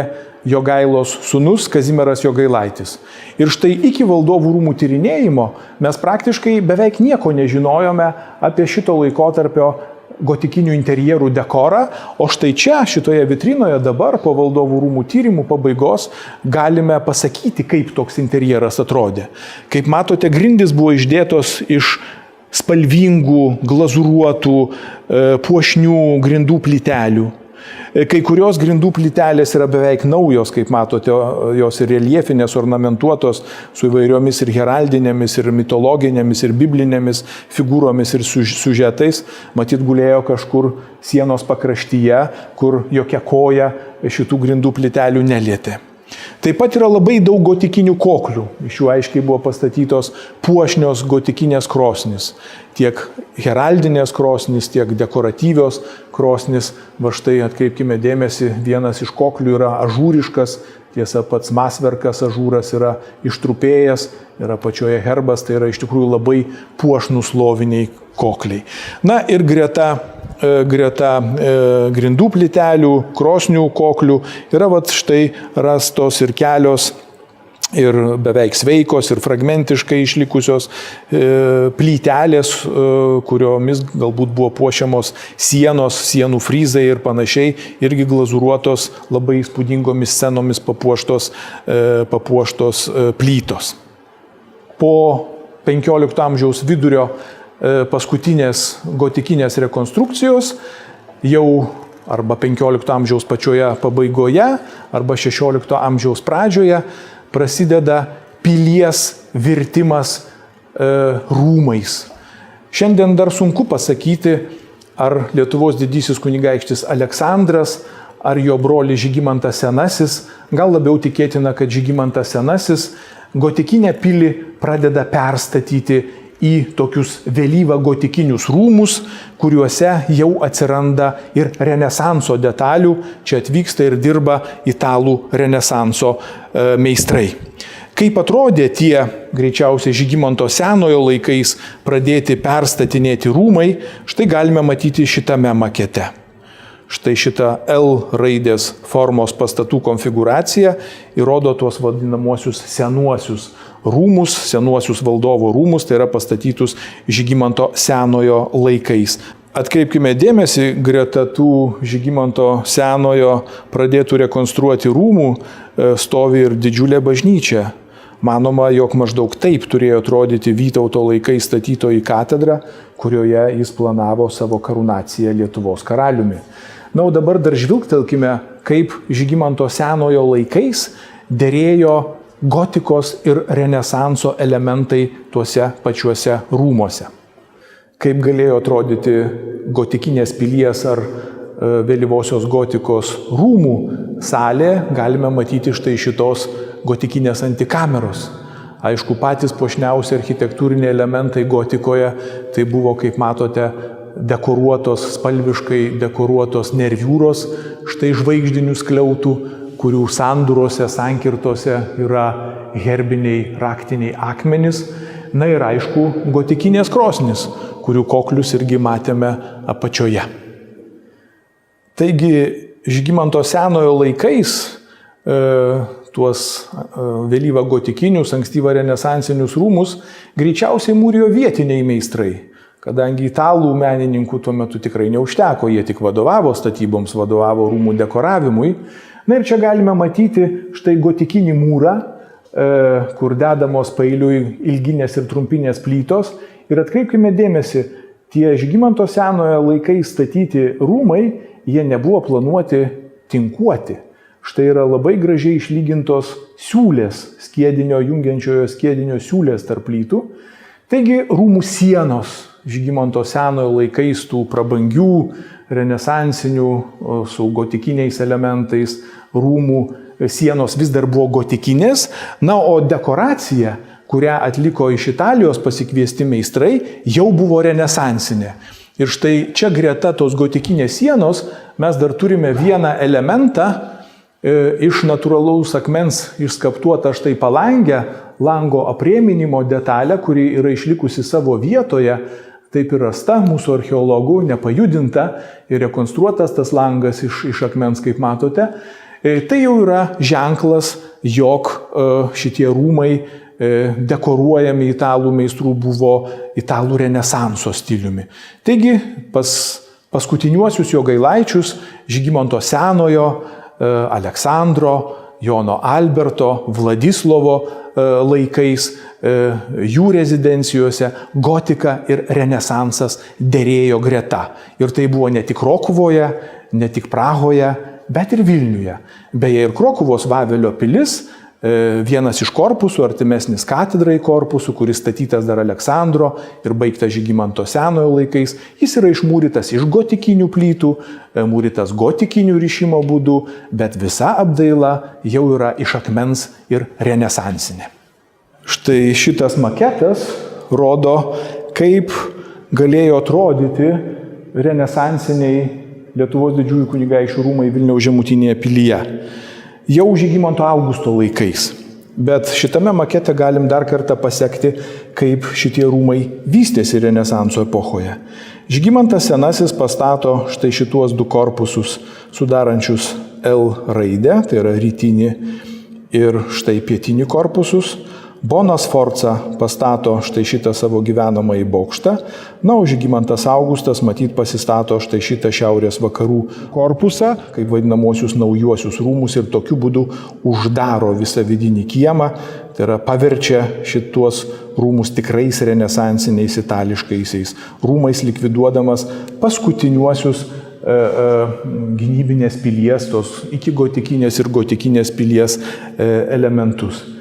Jogailos sūnus Kazimieras Jogailaitis. Ir štai iki valdovų rūmų tyrinėjimo mes praktiškai beveik nieko nežinojome apie šito laikotarpio gotikinių interjerų dekorą, o štai čia, šitoje vitrinoje dabar po valdovų rūmų tyrimų pabaigos galime pasakyti, kaip toks interjeras atrodė. Kaip matote, grindys buvo išdėtos iš spalvingų, glazūruotų, puošnių grindų plytelių. Kai kurios grindų plytelės yra beveik naujos, kaip matote, jos ir reljefinės, ornamentuotos su įvairiomis ir heraldinėmis, ir mitologinėmis, ir biblinėmis figūromis ir siužetais. Matyt, gulėjo kažkur sienos pakraštyje, kur jokia koja šitų grindų plytelių nelietė. Taip pat yra labai daug gotikinių koklių. Iš jų aiškiai buvo pastatytos puošnios gotikinės krosnys. Tiek heraldinės krosnys, tiek dekoratyvios krosnys. Va štai atkreipkime dėmesį, vienas iš koklių yra ažūriškas. Tiesa, pats masverkas ažūras yra ištrupėjęs, yra pačioje herbas, tai yra iš tikrųjų labai puošnūs loviniai kokliai. Na ir greta grindų plytelių, krosnių koklių yra vat štai rastos ir kelios ir beveik sveikos ir fragmentiškai išlikusios plytelės, kuriomis galbūt buvo puošiamos sienos, sienų fryzai ir panašiai, irgi glazūruotos labai įspūdingomis scenomis papuoštos plytos. Po 15 amžiaus vidurio paskutinės gotikinės rekonstrukcijos jau arba 15 amžiaus pačioje pabaigoje, arba 16 amžiaus pradžioje prasideda pilies virtimas rūmais. Šiandien dar sunku pasakyti, ar Lietuvos didysis kunigaikštis Aleksandras, ar jo brolis Žygimantas Senasis, gal labiau tikėtina, kad Žygimantas Senasis gotikinę pilį pradeda perstatyti į tokius vėlyvą gotikinius rūmus, kuriuose jau atsiranda ir renesanso detalių. Čia atvyksta ir dirba italų renesanso meistrai. Kaip atrodė tie, greičiausiai Žygimanto Senojo laikais pradėti perstatinėti rūmai, štai galime matyti šitame makete. Štai šita L raidės formos pastatų konfigūracija įrodo tuos vadinamosius senuosius rūmus, senuosius valdovo rūmus, tai yra pastatytus Žygimanto Senojo laikais. Atkreipkime dėmesį, greta tų Žygimanto Senojo pradėtų rekonstruoti rūmų stovi ir didžiulė bažnyčia. Manoma, jog maždaug taip turėjo atrodyti Vytauto laikais statytoji katedra, kurioje jis planavo savo karūnaciją Lietuvos karaliumi. Na, o dabar dar žvilgtelkime, kaip Žygimanto Senojo laikais derėjo gotikos ir renesanso elementai tuose pačiuose rūmuose. Kaip galėjo atrodyti gotikinės pilies ar vėlyvosios gotikos rūmų salė, galime matyti štai šitos gotikinės antikameros. Aišku, patys puošniausi architektūriniai elementai gotikoje tai buvo, kaip matote, dekoruotos, spalviškai dekoruotos nerviūros, štai žvaigždinių skliautų, kurių sandūrose, sankirtose yra herbiniai raktiniai akmenys. Na ir aišku, gotikinės krosnys, kurių koklius irgi matėme apačioje. Taigi Žygimanto Senojo laikais tuos vėlyvą gotikinius, ankstyvą renesansinius rūmus greičiausiai mūrijo vietiniai meistrai, kadangi italų menininkų tuo metu tikrai neužteko, jie tik vadovavo statyboms, vadovavo rūmų dekoravimui. Na ir čia galime matyti štai gotikinį mūrą, kur dedamos paeiliui ilginės ir trumpinės plytos. Ir atkreipkime dėmesį, tie Žygimanto Senojo laikais statyti rūmai, jie nebuvo planuoti tinkuoti. Štai yra labai gražiai išlygintos siūlės, skiedinio, jungiančiojo skiedinio siūlės tarp plytų. Taigi rūmų sienos Žygimanto Senojo laikais tų prabangių, renesansinių, su gotikiniais elementais rūmų sienos vis dar buvo gotikinės, na, o dekoracija, kurią atliko iš Italijos pasikviesti meistrai, jau buvo renesansinė. Ir štai čia greta tos gotikinės sienos mes dar turime vieną elementą iš natūralaus akmens išskaptuotą štai palangę, lango aprėminimo detalę, kuri yra išlikusi savo vietoje, taip ir rasta mūsų archeologų, nepajudinta ir rekonstruotas tas langas iš akmens, kaip matote. Tai jau yra ženklas, jog šitie rūmai dekoruojami italų meistrų buvo italų renesanso stiliumi. Taigi pas paskutiniuosius Jogailaičius, Žygimanto Senojo, Aleksandro, Jono Alberto, Vladislovo laikais, jų rezidencijose gotika ir renesansas derėjo greta. Ir tai buvo ne tik Rokuvoje, ne tik Prahoje, bet ir Vilniuje. Beje, ir Krokuvos Vavelio pilis, vienas iš korpusų, artimesnis katedrai korpusų, kuris statytas dar Aleksandro ir baigtas Žygimanto Senojo laikais, jis yra išmūrytas iš gotikinių plytų, mūrytas gotikinių rišimo būdų, bet visa apdaila jau yra iš akmens ir renesansinė. Štai šitas maketas rodo, kaip galėjo atrodyti renesansiniai Lietuvos didžiųjų kunigaikščių rūmai Vilniaus žemutinėje pilyje. Jau Žygimanto Augusto laikais. Bet šitame makete galim dar kartą pasekti, kaip šitie rūmai vystėsi renesanso epochoje. Žygimantas Senasis pastato štai šituos du korpusus, sudarančius L raidę, tai yra rytinį ir štai pietinį korpusus. Bonas Sforca pastato štai šitą savo gyvenamąjį bokštą, na, o Žygimantas Augustas matyt pasistato štai šitą šiaurės vakarų korpusą, kaip vadinamosius naujuosius rūmus ir tokiu būdu uždaro visą vidinį kiemą, tai yra paverčia šituos rūmus tikrais renesansiniais itališkaisiais rūmais, likviduodamas paskutiniuosius gynybinės pilies, tos iki gotikinės ir gotikinės pilies elementus.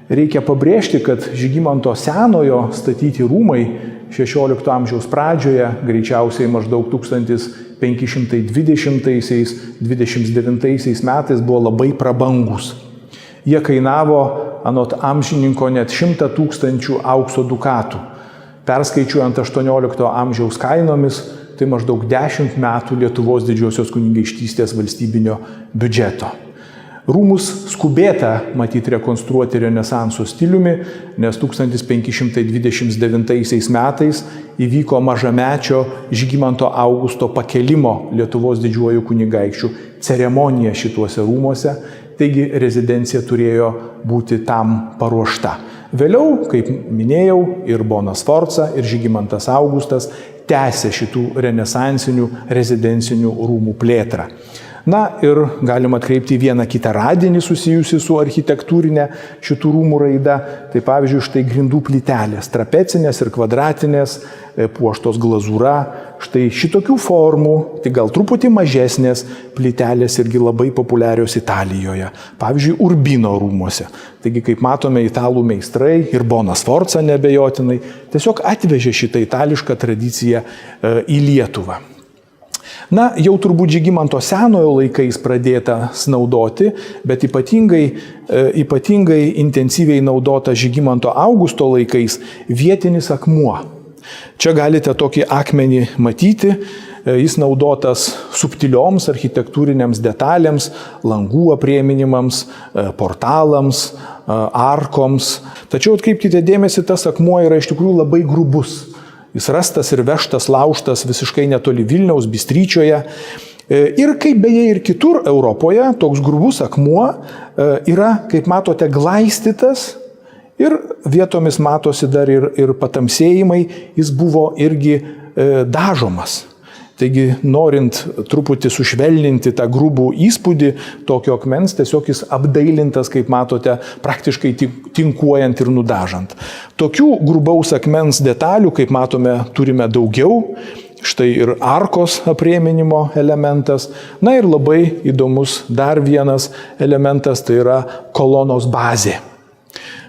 Reikia pabrėžti, kad Žygimanto Senojo statyti rūmai XVI amžiaus pradžioje, greičiausiai maždaug 1520–29 metais buvo labai prabangus. Jie kainavo anot amžininko net 100 000 aukso dukatų. Perskaičiuojant XVIII amžiaus kainomis, tai maždaug 10 metų Lietuvos didžiosios kunigaikštystės valstybinio biudžeto. Rūmus skubėta matyti rekonstruoti renesanso stiliumi, nes 1529 metais įvyko mažamečio Žygimanto Augusto pakelimo Lietuvos didžiuojų kunigaikščių ceremonija šituose rūmuose, taigi rezidencija turėjo būti tam paruošta. Vėliau, kaip minėjau, ir Bonas Sforca, ir Žygimantas Augustas tęsė šitų renesansinių rezidencinių rūmų plėtrą. Na ir galima atkreipti vieną kitą radinį susijusi su architektūrinė šitų rūmų raida. Tai pavyzdžiui, štai grindų plytelės, trapecinės ir kvadratinės, puoštos glazūra. Štai šitokių formų, tik gal truputį mažesnės plytelės irgi labai populiarios Italijoje. Pavyzdžiui, Urbino rūmuose. Taigi, kaip matome, italų meistrai ir Bonas Sforca neabejotinai tiesiog atvežė šitą itališką tradiciją į Lietuvą. Na, jau turbūt Žygimanto Senojo laikais pradėtas naudoti, bet ypatingai intensyviai naudota Žygimanto Augusto laikais vietinis akmuo. Čia galite tokį akmenį matyti, jis naudotas subtilioms architektūrinėms detalėms, langų aprėminimams, portalams, arkoms. Tačiau atkreipkite dėmesį, tas akmuo yra iš tikrųjų labai grubus. Jis rastas ir vežtas, laužtas visiškai netoli Vilniaus, Bystryčioje. Ir kaip beje ir kitur Europoje, toks grubus akmuo yra, kaip matote, glaistytas ir vietomis matosi dar ir patamsėjimai, jis buvo irgi dažomas. Taigi, norint truputį sušvelninti tą grubų įspūdį tokio akmens, tiesiog jis apdailintas, kaip matote, praktiškai tinkuojant ir nudažant. Tokių grubaus akmens detalių, kaip matome, turime daugiau. Štai ir arkos aprėminimo elementas. Na ir labai įdomus dar vienas elementas, tai yra kolonos bazė,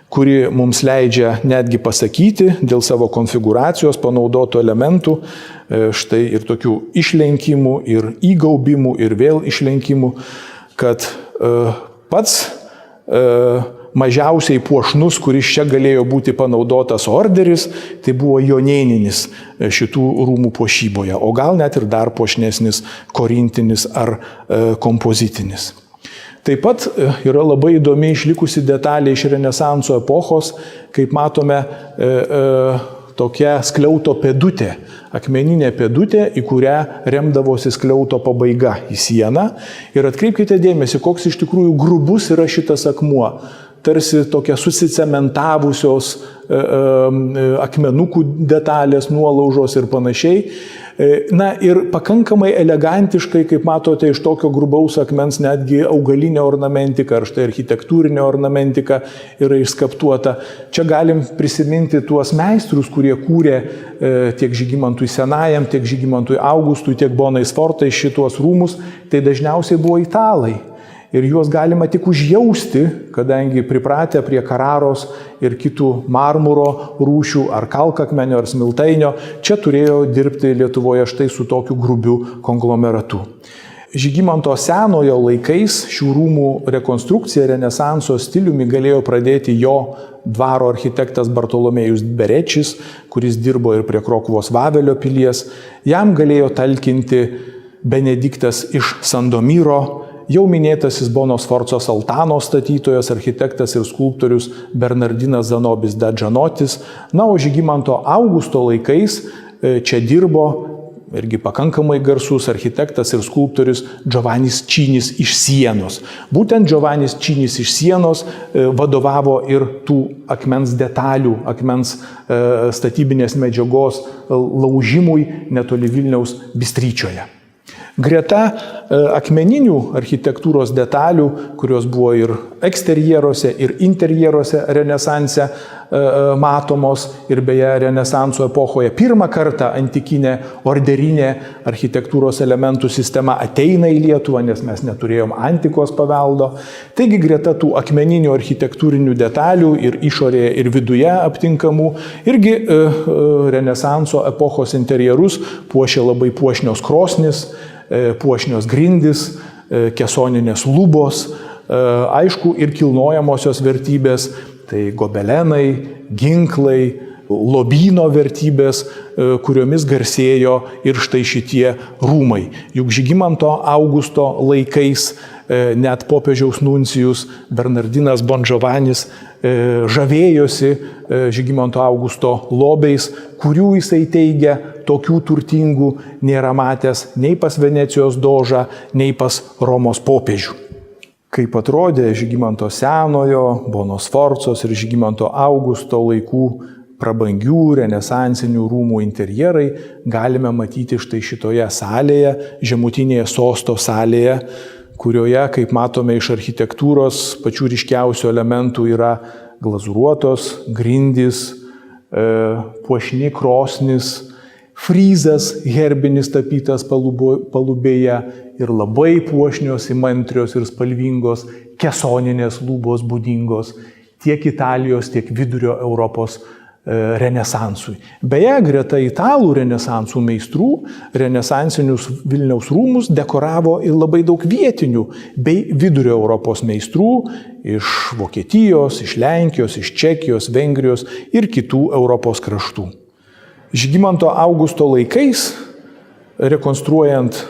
kuri mums leidžia netgi pasakyti dėl savo konfigūracijos panaudotų elementų, štai ir tokių išlenkimų, ir įgaubimų, ir vėl išlenkimų, kad pats mažiausiai puošnus, kuris čia galėjo būti panaudotas orderis, tai buvo jonėninis šitų rūmų puošyboje, o gal net ir dar puošnesnis korintinis ar kompozitinis. Taip pat yra labai įdomi išlikusi detalė iš Renesanso epochos, kaip matome, tokia skliauto pėdutė, akmeninė pėdutė, į kurią remdavosi skliauto pabaiga į sieną. Ir atkreipkite dėmesį, koks iš tikrųjų grubus yra šitas akmuo. Tarsi tokia susicementavusios akmenukų detalės, nuolaužos ir panašiai. Na ir pakankamai elegantiškai, kaip matote, iš tokio grubaus akmens netgi augalinė ornamentika, ar štai architektūrinė ornamentika yra išskaptuota. Čia galim prisiminti tuos meistrus, kurie kūrė tiek Žygimantui Senajam, tiek Žygimantui Augustui, tiek Bonai Sfortai šituos rūmus, tai dažniausiai buvo italai. Ir juos galima tik užjausti, kadangi pripratę prie Kararos ir kitų marmuro rūšių, ar kalkakmenio, ar smiltainio, čia turėjo dirbti Lietuvoje štai su tokiu grubiu konglomeratu. Žygimanto Senojo laikais šių rūmų rekonstrukciją Renesanso stiliumi galėjo pradėti jo dvaro architektas Bartolomėjus Berečis, kuris dirbo ir prie Krokuvos Vavelio pilies. Jam galėjo talkinti Benediktas iš Sandomiro, jau minėtasis Bonos Sforcos Altano statytojas, architektas ir skulptorius Bernardinas Zanobis da Džanotis. Na, o Žygimanto Augusto laikais čia dirbo irgi pakankamai garsus architektas ir skulptorius Giovannis Činis iš Sienos. Būtent Giovannis Činis iš Sienos vadovavo ir tų akmens detalių, akmens statybinės medžiagos laužimui netoli Vilniaus Bystryčioje. Greta akmeninių architektūros detalių, kurios buvo ir eksterjeruose, ir interjeruose Renesanse matomos, ir beje Renesanso epochoje pirmą kartą antikinė orderinė architektūros elementų sistema ateina į Lietuvą, nes mes neturėjom antikos paveldo. Taigi greta tų akmeninių architektūrinių detalių ir išorėje, ir viduje aptinkamų, irgi Renesanso epochos interjerus puošė labai puošnios krosnis, puošnios grindys, kesoninės lubos, aišku, ir kilnojamosios vertybės, tai gobelenai, ginklai, lobyno vertybės, kuriomis garsėjo ir štai šitie rūmai. Juk Žygimanto Augusto laikais net popiežiaus nuncijus Bernardinas Bonžovanis žavėjosi Žygimanto Augusto lobiais, kurių jisai teigia, tokių turtingų nėra matęs nei pas Venecijos dožą, nei pas Romos popiežių. Kaip atrodė Žygimanto Senojo, Bonos Sforcos ir Žygimanto Augusto laikų prabangių renesansinių rūmų interjerai, galime matyti štai šitoje salėje, žemutinėje sosto salėje, kurioje, kaip matome iš architektūros, pačių ryškiausių elementų yra glazūruotos grindys, puošni krosnis, fryzas herbinis tapytas palubėje ir labai puošnios, įmantrios ir spalvingos kesoninės lubos būdingos tiek Italijos, tiek vidurio Europos renesansui. Beje, greta italų renesansų meistrų, renesansinius Vilniaus rūmus dekoravo ir labai daug vietinių bei vidurio Europos meistrų iš Vokietijos, iš Lenkijos, iš Čekijos, Vengrijos ir kitų Europos kraštų. Žygimanto Augusto laikais, rekonstruojant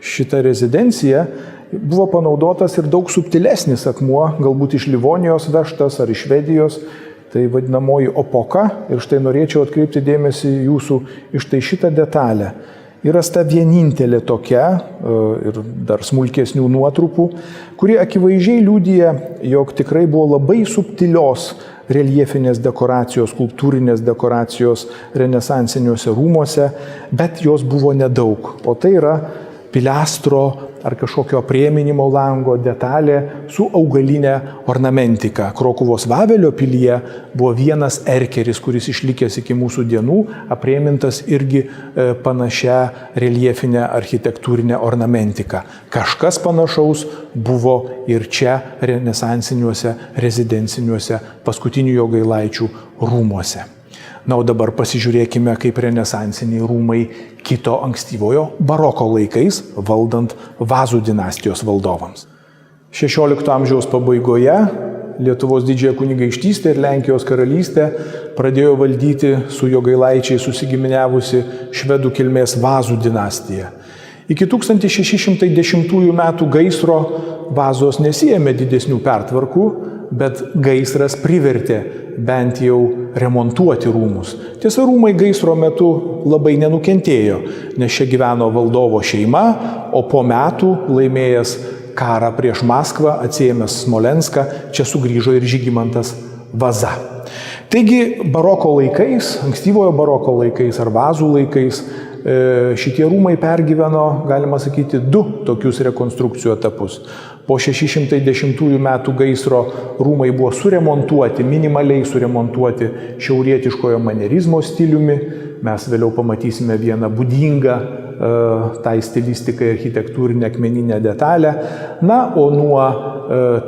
šitą rezidenciją, buvo panaudotas ir daug subtilesnis akmuo, galbūt iš Livonijos vežtas ar iš Švedijos, tai vadinamoji opoka. Ir štai norėčiau atkreipti dėmesį jūsų iš tai šitą detalę. yra rasta vienintelė tokia ir dar smulkesnių nuotrupų, kuri akivaizdžiai liudija, jog tikrai buvo labai subtilios reljefinės dekoracijos, skulptūrinės dekoracijos renesansiniuose rūmuose, bet jos buvo nedaug. O tai yra pilastro ar kažkokio aprėminimo lango detalė su augalinė ornamentika. Krokuvos Vavelio pilyje buvo vienas erkeris, kuris išlikęs iki mūsų dienų, aprėmintas irgi panašia reljefinė architektūrinė ornamentika. Kažkas panašaus buvo ir čia renesansiniuose, rezidenciniuose paskutinių Jogailaičių rūmuose. Na, o dabar pasižiūrėkime, kaip renesansiniai rūmai kito ankstyvojo baroko laikais, valdant Vazų dinastijos valdovams. XVI amžiaus pabaigoje Lietuvos didžiąją kunigaikštystę ir Lenkijos karalystę pradėjo valdyti su Jogailaičiais susigiminiavusi švedų kilmės Vazų dinastija. Iki 1610 metų gaisro Vazos nesiėmė didesnių pertvarkų, bet gaisras privertė bent jau remontuoti rūmus. Tiesa, rūmai gaisro metu labai nenukentėjo, nes čia gyveno valdovo šeima, o po metų laimėjęs karą prieš Maskvą, atsiėmęs Smolenską, čia sugrįžo ir Žygimantas Vaza. Taigi baroko laikais, ankstyvojo baroko laikais ar Vazų laikais, šitie rūmai pergyveno, galima sakyti, du tokius rekonstrukcijų etapus. Po 610 metų gaisro rūmai buvo suremontuoti, minimaliai suremontuoti šiaurietiškojo manierizmo stiliumi. Mes vėliau pamatysime vieną būdingą tai stilistikai architektūrinę akmeninę detalę. Na, o nuo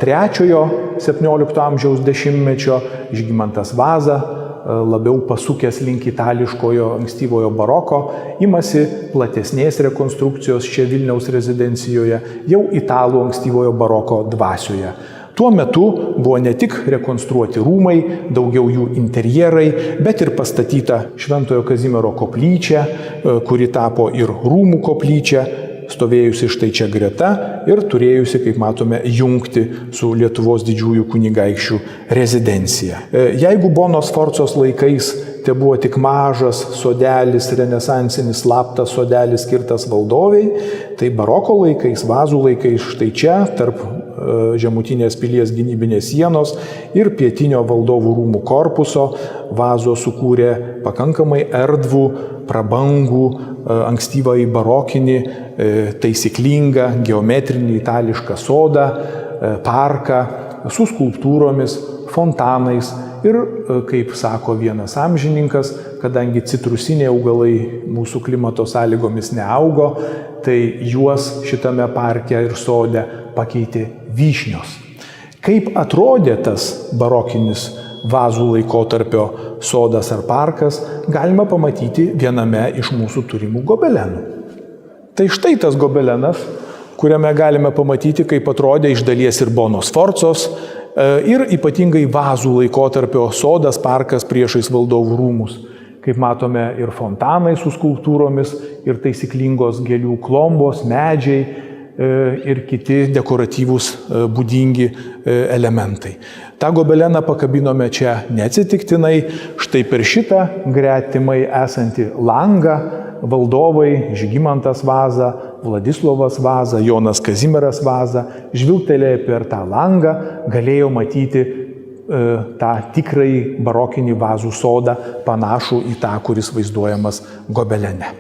trečiojo 17 amžiaus dešimtmečio Žygimantas Vaza, labiau pasukęs link itališkojo ankstyvojo baroko, imasi platesnės rekonstrukcijos čia Vilniaus rezidencijoje, jau italų ankstyvojo baroko dvasioje. Tuo metu buvo ne tik rekonstruoti rūmai, daugiau jų interjerai, bet ir pastatyta Šventojo Kazimiero koplyčia, kuri tapo ir rūmų koplyčia, stovėjusi štai čia greta ir turėjusi, kaip matome, jungti su Lietuvos didžiųjų kunigaikščių rezidencija. Jeigu Bono Sforcos laikais tai buvo tik mažas sodelis, renesansinis slaptas sodelis skirtas valdoviai, tai baroko laikais, Vazų laikais štai čia, tarp žemutinės pilies gynybinės sienos ir pietinio valdovų rūmų korpuso Vazo sukūrė pakankamai erdvų, prabangų, ankstyvąjį barokinį, taisyklingą, geometrinį itališką sodą, parką su skulptūromis, fontanais ir, kaip sako vienas amžininkas, kadangi citrusiniai augalai mūsų klimato sąlygomis neaugo, tai juos šitame parke ir sode pakeitė vyšnios. Kaip atrodė tas barokinis Vazų laikotarpio sodas ar parkas, galima pamatyti viename iš mūsų turimų gobelenų. Tai štai tas gobelenas, kuriame galime pamatyti, kaip atrodė iš dalies ir Bono Sforcos, ir ypatingai Vazų laikotarpio sodas, parkas priešais valdovų rūmus. Kaip matome, ir fontanai su skulptūromis, ir taisyklingos gėlių klombos, medžiai, ir kiti dekoratyvūs būdingi elementai. Ta gobeleną pakabinome čia neatsitiktinai, štai per šitą gretimai esantį langą valdovai Žygimantas Vaza, Vladislovas Vaza, Jonas Kazimieras Vaza, žvilgtelėję per tą langą, galėjo matyti tą tikrąjį barokinį Vazų sodą, panašų į tą, kuris vaizduojamas gobelene.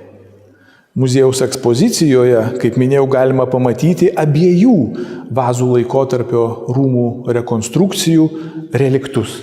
Muziejaus ekspozicijoje, kaip minėjau, galima pamatyti abiejų Vazų laikotarpio rūmų rekonstrukcijų reliktus.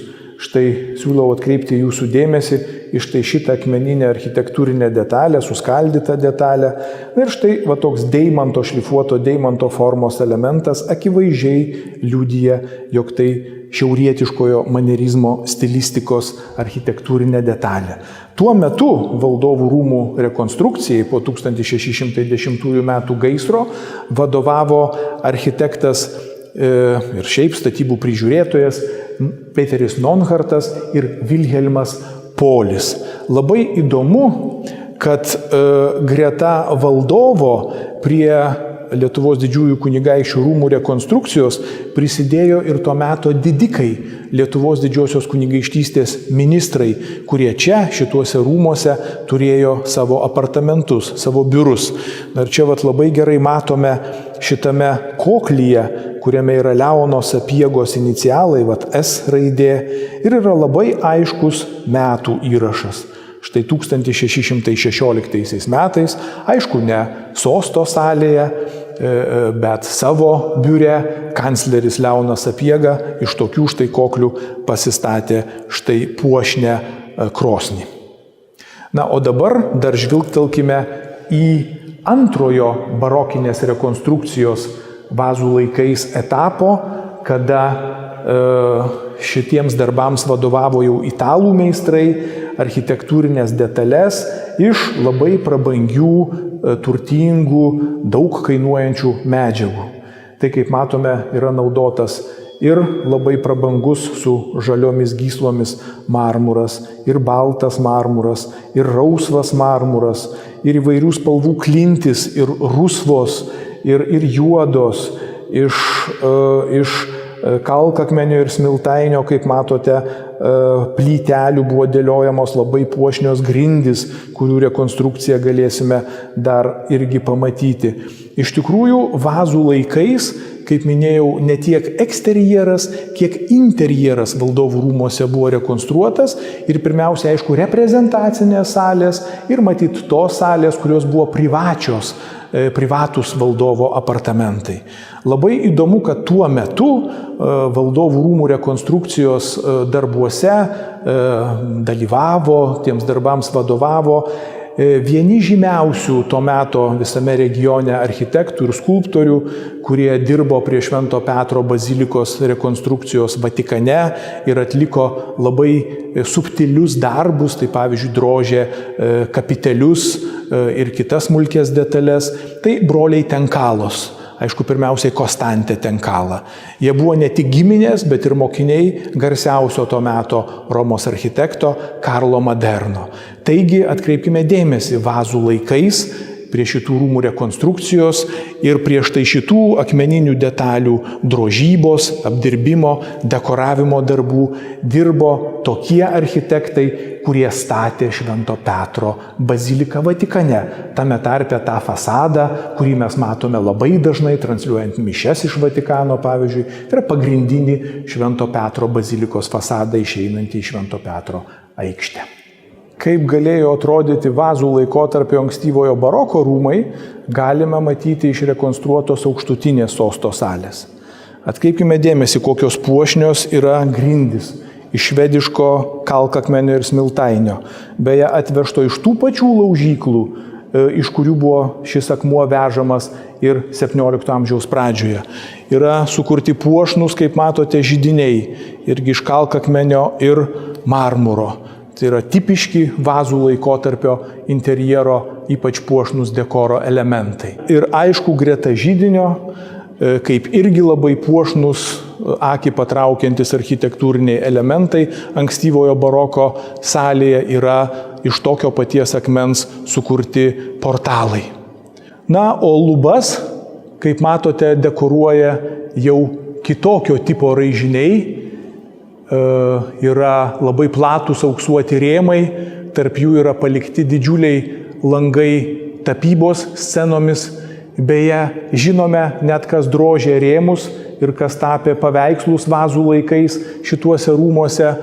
Štai siūlau atkreipti jūsų dėmesį į štai šitą akmeninę architektūrinę detalę, suskaldytą detalę. Ir štai va toks deimanto, šlifuoto deimanto formos elementas akivaizdžiai liudija, jog tai šiaurietiškojo manierizmo stilistikos architektūrinė detalė. Tuo metu valdovų rūmų rekonstrukcijai po 1610 metų gaisro vadovavo architektas ir šiaip statybų prižiūrėtojas Peteris Nonhartas ir Vilhelmas Polis. Labai įdomu, kad greta valdovo prie Lietuvos didžiųjų kunigaikščių rūmų rekonstrukcijos prisidėjo ir to meto didikai, Lietuvos didžiosios kunigaikštystės ministrai, kurie čia, šituose rūmuose, turėjo savo apartamentus, savo biurus. Ir čia labai gerai matome šitame koklyje, kuriame yra Leono Sapiegos inicialai, S raidė, ir yra labai aiškus metų įrašas. Štai 1616 metais, aišku, ne sosto salėje, bet savo biure kancleris Leonas Sapiega iš tokių štai koklių pasistatė štai puošnę krosnį. O dabar dar žvilgtelkime į antrojo barokinės rekonstrukcijos vazų laikais etapo, kada šitiems darbams vadovavo jau italų meistrai, architektūrinės detalės iš labai prabangių, turtingų, daug kainuojančių medžiagų. Tai, kaip matome, yra naudotas ir labai prabangus su žaliomis gyslomis marmuras, ir baltas marmuras, ir rausvas marmuras, ir įvairių spalvų klintis, ir rusvos, ir juodos, iš kalkakmenio ir smiltainio, kaip matote, plytelių buvo dėliojamos labai puošnios grindys, kurių rekonstrukciją galėsime dar irgi pamatyti. Iš tikrųjų, vazų laikais, kaip minėjau, ne tiek eksterjeras, kiek interjeras valdovų rūmuose buvo rekonstruotas ir pirmiausia, aišku, reprezentacinės salės ir matyt tos salės, kurios buvo privatus valdovo apartamentai. Labai įdomu, kad tuo metu valdovų rūmų rekonstrukcijos darbuose dalyvavo, tiems darbams vadovavo vieni žymiausių to meto visame regione architektų ir skulptorių, kurie dirbo prie Švento Petro bazilikos rekonstrukcijos Vatikane ir atliko labai subtilius darbus, tai pavyzdžiui drožė kapitelius ir kitas smulkias detalės, tai broliai Tenkalos. Aišku, pirmiausiai Konstantė Tenkala. Jie buvo ne tik giminės, bet ir mokiniai garsiausio to meto Romos architekto Karlo Maderno. Taigi, atkreipkime dėmesį, vazų laikais prie šitų rūmų rekonstrukcijos ir prie štai šitų akmeninių detalių drožybos, apdirbimo, dekoravimo darbų dirbo tokie architektai, kurie statė Švento Petro baziliką Vatikane. Tame tarpe tą fasadą, kurį mes matome labai dažnai transliuojant mišias iš Vatikano, pavyzdžiui, tai yra pagrindinį Švento Petro bazilikos fasadą išeinantį į Švento Petro aikštę. Kaip galėjo atrodyti vazų laikotarpio ankstyvojo baroko rūmai, galime matyti iš rekonstruotos aukštutinės sosto salės. Atkreipkime dėmesį, kokios puošnios yra grindys iš švediško kalkakmenio ir smiltainio. Beje, atvežto iš tų pačių laužyklų, iš kurių buvo šis akmuo vežamas ir 17 amžiaus pradžioje. Yra sukurti puošnus, kaip matote, židiniai, irgi iš kalkakmenio ir marmuro. Tai yra tipiški vazų laikotarpio interjero, ypač puošnus dekoro elementai. Ir aišku, greta židinio, kaip irgi labai puošnus, akį patraukiantis architektūriniai elementai, ankstyvojo baroko salėje yra iš tokio paties akmens sukurti portalai. O lubas, kaip matote, dekoruoja jau kitokio tipo raižiniai. Yra labai platus auksuoti rėmai, tarp jų yra palikti didžiuliai langai tapybos scenomis. Beje, žinome net kas drožė rėmus ir kas tapė paveikslus vazų laikais šituose rūmuose.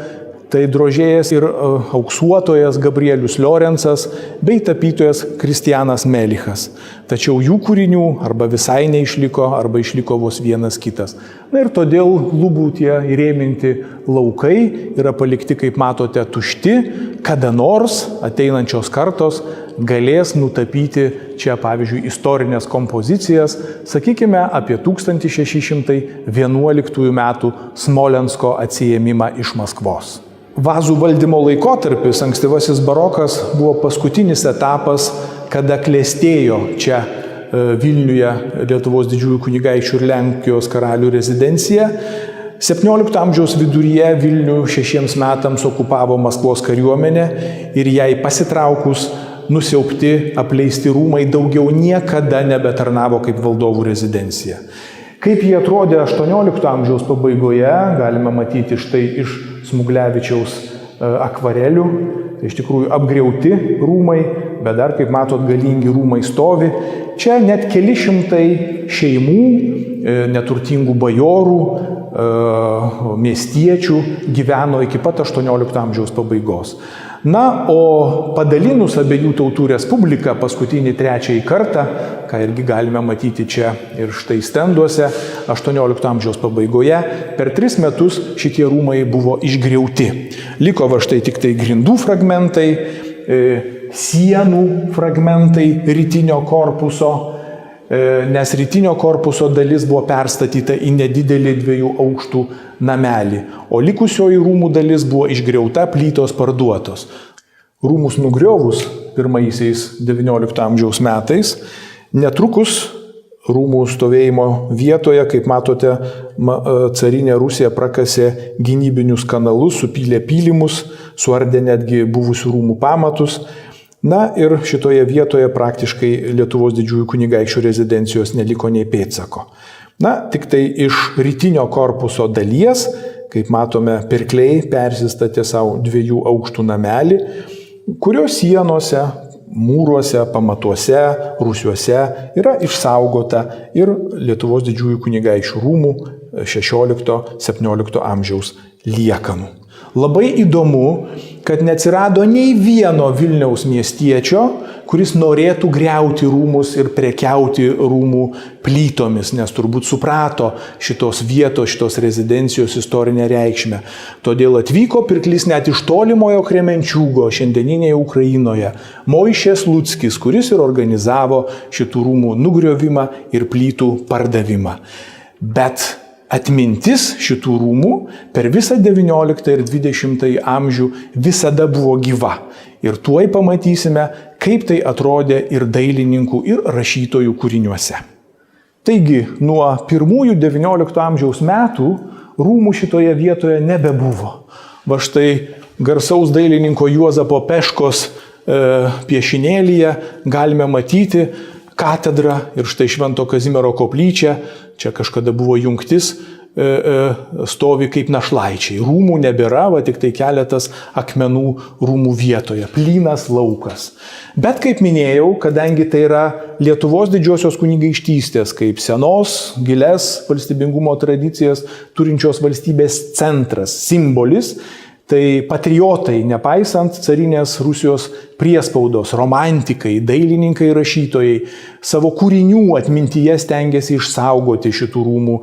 Tai drožėjas ir auksuotojas Gabrielius Liorensas bei tapytojas Kristianas Melichas. Tačiau jų kūrinių arba visai neišliko, arba išliko vos vienas kitas. Ir todėl lubų tie įrėminti laukai yra palikti, kaip matote, tušti, kada nors ateinančios kartos galės nutapyti čia, pavyzdžiui, istorinės kompozicijas, sakykime, apie 1611 metų Smolensko atsiėmimą iš Maskvos. Vazų valdymo laikotarpis, ankstyvasis barokas, buvo paskutinis etapas, kada klestėjo čia Vilniuje Lietuvos didžiųjų kunigaikščių ir Lenkijos karalių rezidencija. 17 amžiaus viduryje Vilnių 6 metams okupavo Maskvos kariuomenė ir jai pasitraukus nusiaubti, apleisti rūmai daugiau niekada nebetarnavo kaip valdovų rezidencija. Kaip jie atrodė 18 amžiaus pabaigoje, galime matyti štai iš Smuglevičiaus akvarelių. Tai iš tikrųjų apgriauti rūmai, bet dar, kaip matot, galingi rūmai stovi. Čia net keli šimtai šeimų, neturtingų bajorų, miestiečių gyveno iki pat 18 amžiaus pabaigos. Na, o padalinus abiejų tautų respubliką paskutinį trečiąjį kartą, ką irgi galime matyti čia ir štai stenduose, 18 amžiaus pabaigoje, per 3 metus šitie rūmai buvo išgriauti. Liko va štai tik tai grindų fragmentai, sienų fragmentai rytinio korpuso, nes rytinio korpuso dalis buvo perstatyta į nedidelį 2 aukštų namelį, o likusioji rūmų dalis buvo išgriauta, plytos parduotos. Rūmus nugriovus pirmaisiais XIX amžiaus metais, netrukus rūmų stovėjimo vietoje, kaip matote, carinė Rusija prakasė gynybinius kanalus, supylė pylimus, suardė netgi buvusių rūmų pamatus. Na ir šitoje vietoje praktiškai Lietuvos didžiųjų kunigaikščių rezidencijos neliko nei pėdsako. Na, tik tai iš rytinio korpuso dalies, kaip matome, pirkliai persistatė savo 2 aukštų namelį, kurio sienose, mūruose, pamatuose, rūsiuose yra išsaugota ir Lietuvos didžiųjų kunigaikščių rūmų 16-17 amžiaus liekanų. Labai įdomu, kad neatsirado nei vieno Vilniaus miestiečio, kuris norėtų griauti rūmus ir prekiauti rūmų plytomis, nes turbūt suprato šitos vietos, šitos rezidencijos istorinę reikšmę. Todėl atvyko pirklys net iš tolimojo Kremenčiugo, šiandieninėje Ukrainoje, Moišės Luckis, kuris ir organizavo šitų rūmų nugriovimą ir plytų pardavimą. Bet atmintis šitų rūmų per visą XIX ir XX amžių visada buvo gyva. Ir tuoj pamatysime, kaip tai atrodė ir dailininkų, ir rašytojų kūriniuose. Taigi, nuo pirmųjų XIX amžiaus metų rūmų šitoje vietoje nebebuvo. Va štai garsaus dailininko Juozapo Peškos piešinėlyje galime matyti katedrą ir štai Švento Kazimiero koplyčia, čia kažkada buvo jungtis, stovi kaip našlaičiai. Rūmų nebėra, va tik tai keletas akmenų rūmų vietoje, plynas laukas. Bet kaip minėjau, kadangi tai yra Lietuvos didžiosios kunigaikštystės, kaip senos, gilias valstybingumo tradicijas turinčios valstybės centras, simbolis, tai patriotai, nepaisant carinės Rusijos priespaudos, romantikai, dailininkai, rašytojai, savo kūrinių atmintyje stengiasi išsaugoti šitų rūmų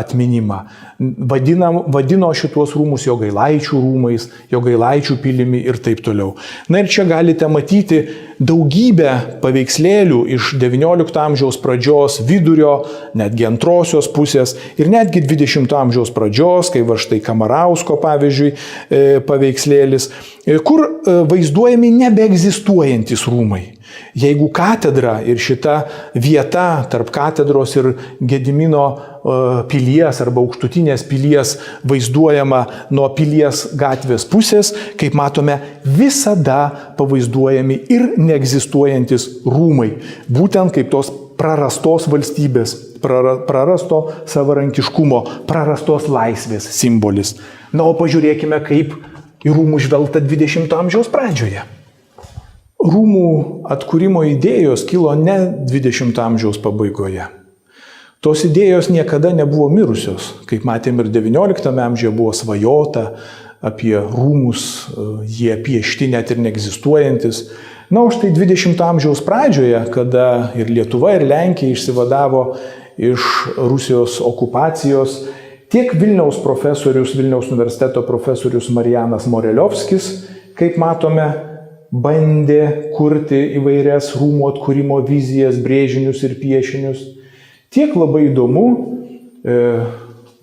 atminimą. Vadino šituos rūmus Jogailaičių rūmais, Jogailaičių pilimi ir taip toliau. Na ir čia galite matyti daugybę paveikslėlių iš XIX amžiaus pradžios, vidurio, netgi antrosios pusės ir netgi XX amžiaus pradžios, kai va štai Kamarausko, pavyzdžiui, paveikslėlis, kur vaizduojami nebeegzistuojantis rūmai. Jeigu katedra ir šita vieta tarp katedros ir Gedimino pilies arba aukštutinės pilies vaizduojama nuo pilies gatvės pusės, kaip matome, visada pavaizduojami ir neegzistuojantis rūmai. Būtent kaip tos prarastos valstybės, prarasto savarankiškumo, prarastos laisvės simbolis. Na, o pažiūrėkime, kaip į rūmų žvelgta 20 amžiaus pradžioje. Rūmų atkūrimo idėjos kilo ne 20 amžiaus pabaigoje. Tos idėjos niekada nebuvo mirusios. Kaip matėm ir 19 amžiuje buvo svajota apie rūmus, jie piešti net ir neegzistuojantis. Na, o štai 20 amžiaus pradžioje, kada ir Lietuva, ir Lenkija išsivadavo iš Rusijos okupacijos, tiek Vilniaus profesorius, Vilniaus universiteto profesorius Marijanas Moreliovskis, kaip matome, bandė kurti įvairias rūmų atkūrimo vizijas, brėžinius ir piešinius. Tiek labai įdomu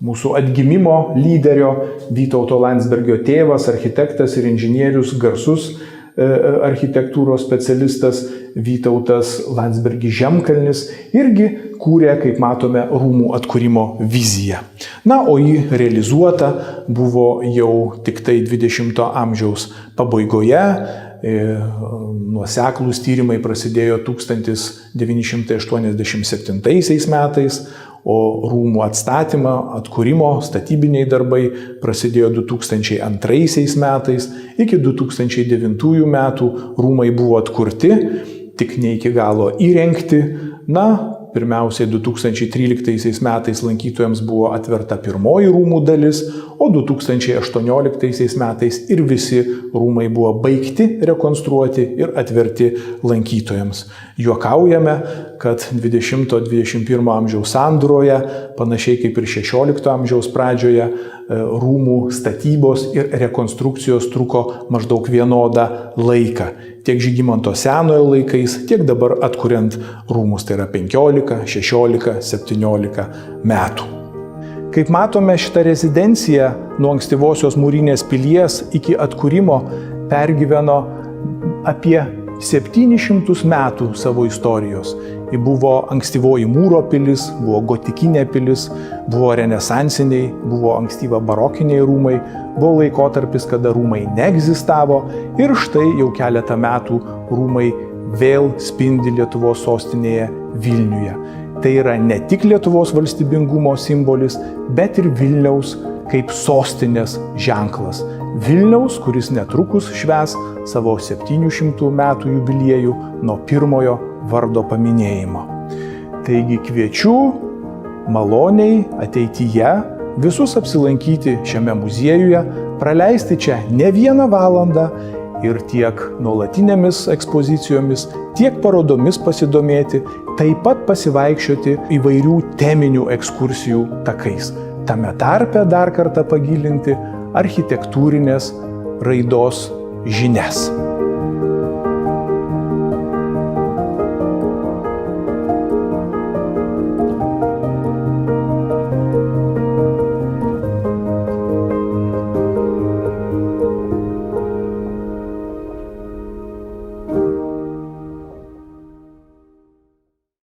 mūsų atgimimo lyderio Vytauto Landsbergio tėvas, architektas ir inžinierius, garsus architektūros specialistas Vytautas Landsbergis Žemkalnis irgi kūrė, kaip matome, rūmų atkūrimo viziją. Na, o ji realizuota buvo jau tik tai 20 amžiaus pabaigoje, nuoseklūs tyrimai prasidėjo 1987 metais, o rūmų atstatymo, atkūrimo, statybiniai darbai prasidėjo 2002 metais. Iki 2009 metų rūmai buvo atkurti, tik ne iki galo įrengti. Pirmiausiai 2013 metais lankytojams buvo atverta pirmoji rūmų dalis, o 2018 metais ir visi rūmai buvo baigti rekonstruoti ir atverti lankytojams. Juokaujame, kad 20-21 amžiaus sandūroje, panašiai kaip ir 16 amžiaus pradžioje, rūmų statybos ir rekonstrukcijos truko maždaug vienodą laiką. Tiek Žygimanto Senojo laikais, tiek dabar atkuriant rūmus, tai yra 15, 16, 17 metų. Kaip matome, šita rezidencija nuo ankstyvosios Mūrinės pilies iki atkūrimo pergyveno apie 700 metų savo istorijos. Ji buvo ankstyvoji Mūro pilis, buvo gotikinė pilis, buvo renesansiniai, buvo ankstyva barokiniai rūmai, buvo laikotarpis, kada rūmai neegzistavo ir štai jau keletą metų rūmai vėl spindi Lietuvos sostinėje Vilniuje. Tai yra ne tik Lietuvos valstybingumo simbolis, bet ir Vilniaus kaip sostinės ženklas. Vilniaus, kuris netrukus švęs savo 700 metų jubiliejų nuo pirmojo vardo paminėjimo. Taigi kviečiu maloniai ateityje visus apsilankyti šiame muziejuje, praleisti čia ne vieną valandą ir tiek nuolatinėmis ekspozicijomis, tiek parodomis pasidomėti, taip pat pasivaikščioti įvairių teminių ekskursijų takais. Tame tarpe dar kartą pagilinti architektūrinės raidos žinias.